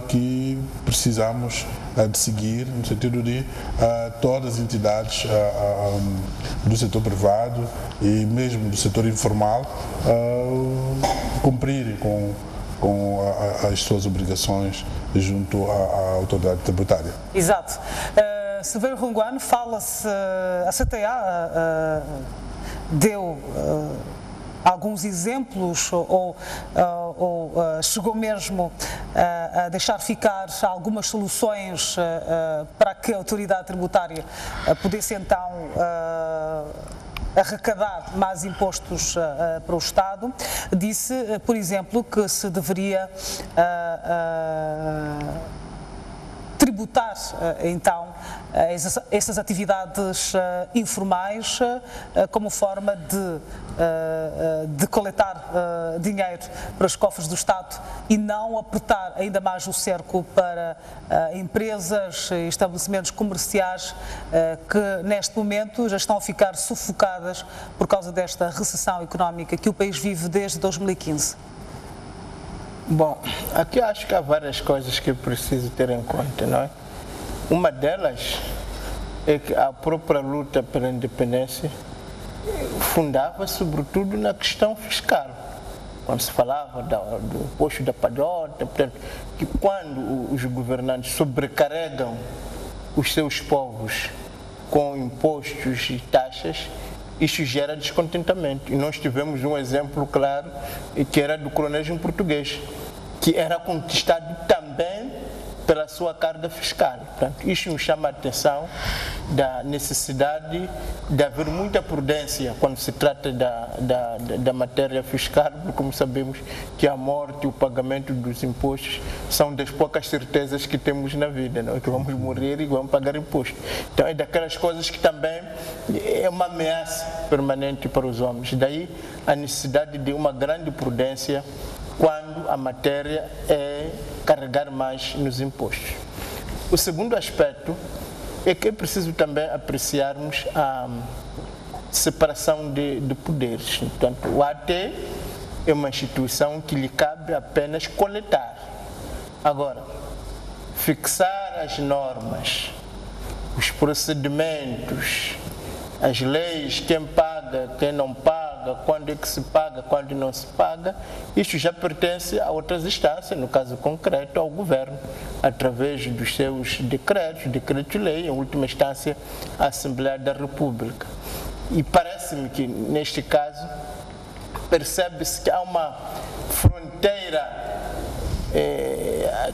que precisamos de seguir, no sentido de todas as entidades do setor privado e mesmo do setor informal cumprirem com as suas obrigações junto à autoridade tributária.
Exato. Silveira Runguano, fala-se, a CTA deu alguns exemplos ou chegou mesmo a deixar ficar algumas soluções para que a autoridade tributária pudesse então arrecadar mais impostos para o Estado. Disse, por exemplo, que se deveria tributar, então, essas atividades informais como forma de coletar dinheiro para os cofres do Estado e não apertar ainda mais o cerco para empresas e estabelecimentos comerciais que, neste momento, já estão a ficar sufocadas por causa desta recessão económica que o país vive desde 2015.
Bom, aqui acho que há várias coisas que eu preciso ter em conta, não é? Uma delas é que a própria luta pela independência fundava sobretudo na questão fiscal. Quando se falava do imposto da padrota, portanto, que quando os governantes sobrecarregam os seus povos com impostos e taxas, isso gera descontentamento. E nós tivemos um exemplo claro, que era do coronéismo português, que era conquistado também pela sua carga fiscal. Portanto, isto nos chama a atenção da necessidade de haver muita prudência quando se trata da matéria fiscal, porque como sabemos que a morte e o pagamento dos impostos são das poucas certezas que temos na vida, não é? Que vamos morrer e vamos pagar imposto. Então é daquelas coisas que também é uma ameaça permanente para os homens. Daí a necessidade de uma grande prudência quando a matéria é carregar mais nos impostos. O segundo aspecto é que é preciso também apreciarmos a separação de poderes. Portanto, o AT é uma instituição que lhe cabe apenas coletar. Agora, fixar as normas, os procedimentos, as leis, quem paga, quem não paga, quando é que se paga, quando não se paga, isso já pertence a outras instâncias, no caso concreto ao governo, através dos seus decretos, decreto-lei, em última instância a Assembleia da República. E parece-me que, neste caso, percebe-se que há uma fronteira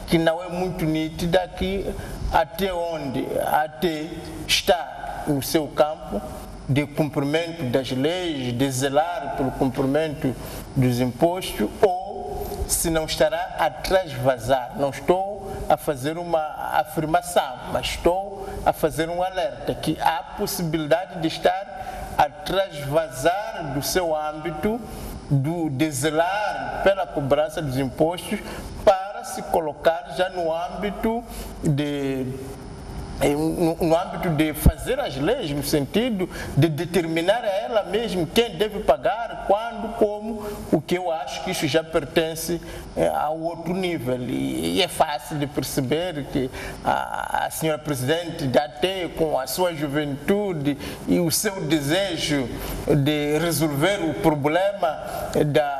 que não é muito nítida aqui, até onde até está no seu campo de cumprimento das leis, de zelar pelo cumprimento dos impostos, ou se não estará a transvasar. Não estou a fazer uma afirmação, mas estou a fazer um alerta que há possibilidade de estar a transvasar do seu âmbito, de zelar pela cobrança dos impostos, para se colocar já no âmbito de fazer as leis, no sentido de determinar a ela mesma quem deve pagar, quando, como, o que eu acho que isso já pertence a outro nível. E é fácil de perceber que a senhora Presidente da AT, com a sua juventude e o seu desejo de resolver o problema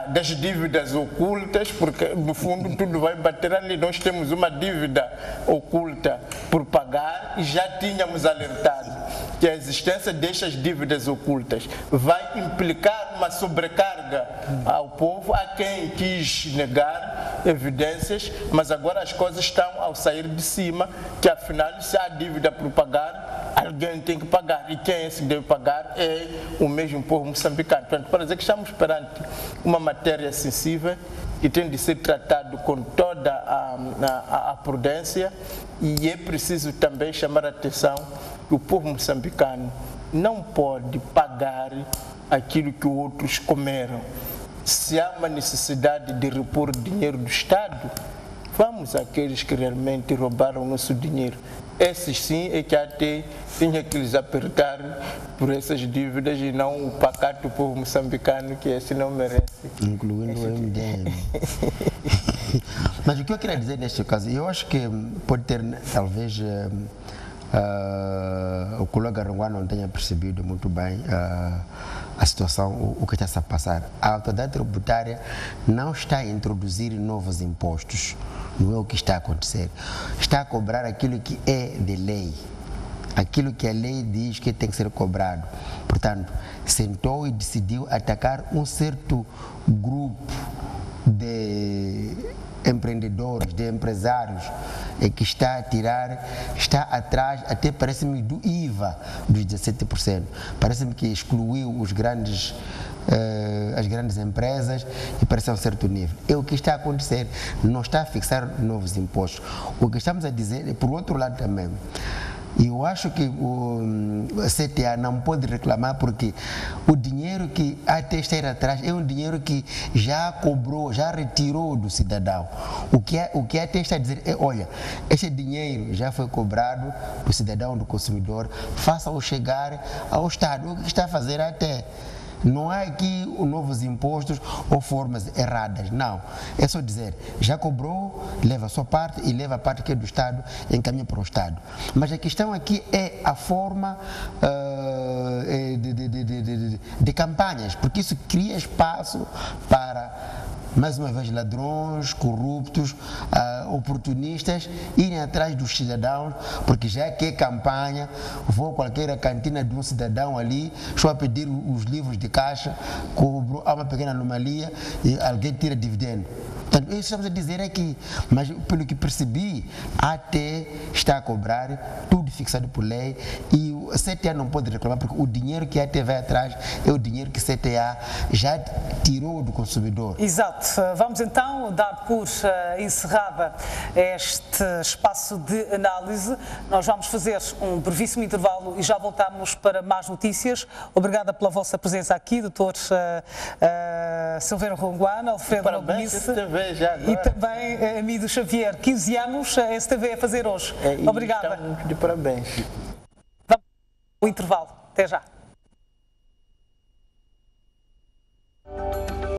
das dívidas ocultas, porque no fundo tudo vai bater ali. Nós temos uma dívida oculta por pagar, e já tínhamos alertado que a existência destas dívidas ocultas vai implicar uma sobrecarga ao povo, a quem quis negar evidências, mas agora as coisas estão ao sair de cima, que afinal, se há dívida por pagar, alguém tem que pagar, e quem é esse que deve pagar é o mesmo povo moçambicano. Portanto, para dizer que estamos perante uma matéria sensível que tem de ser tratado com toda a prudência, e é preciso também chamar a atenção que o povo moçambicano não pode pagar aquilo que outros comeram. Se há uma necessidade de repor dinheiro do Estado, vamos àqueles que realmente roubaram o nosso dinheiro. Esses sim é que até tinha que lhes apertar por essas dívidas, e não o pacato povo moçambicano, que esse não merece.
Incluindo o MDM. Mas o que eu queria dizer neste caso, eu acho que pode ter, talvez, o colega Ronguá não tenha percebido muito bem a situação, o que está a passar. A autoridade tributária não está a introduzir novos impostos, não é o que está a acontecer. Está a cobrar aquilo que é de lei, aquilo que a lei diz que tem que ser cobrado. Portanto, sentou e decidiu atacar um certo grupo de empreendedores, de empresários, que está a tirar, está atrás, até parece-me, do IVA dos 17%. Parece-me que excluiu as grandes empresas e parece a um certo nível. É o que está a acontecer, não está a fixar novos impostos. O que estamos a dizer, por outro lado também, eu acho que o CTA não pode reclamar, porque o dinheiro que até está ir atrás é um dinheiro que já cobrou, já retirou do cidadão. O que até está a dizer é, olha, esse dinheiro já foi cobrado do cidadão, do consumidor, faça-o chegar ao Estado. O que está a fazer até? Não há aqui novos impostos ou formas erradas, não. É só dizer, já cobrou, leva a sua parte e leva a parte que é do Estado, encaminha para o Estado. Mas a questão aqui é a forma de campanhas, porque isso cria espaço para, mais uma vez, ladrões, corruptos, oportunistas irem atrás dos cidadãos, porque já que é campanha, vou a qualquer cantina de um cidadão ali, estou a pedir os livros de caixa, há uma pequena anomalia e alguém tira dividendo. Portanto, isso que estamos a dizer é que, mas pelo que percebi, a AT está a cobrar tudo fixado por lei e o CTA não pode reclamar porque o dinheiro que a AT vai atrás é o dinheiro que o CTA já tirou do consumidor.
Exato. Vamos então dar por encerrada este espaço de análise. Nós vamos fazer um brevíssimo intervalo e já voltamos para mais notícias. Obrigada pela vossa presença aqui, Dr. Silveira Ronguano, Alfredo Noguice e também Amido Xavier. 15 anos a STV a fazer hoje. Obrigada.
Estamos de parabéns.
Vamos ao intervalo. Até já.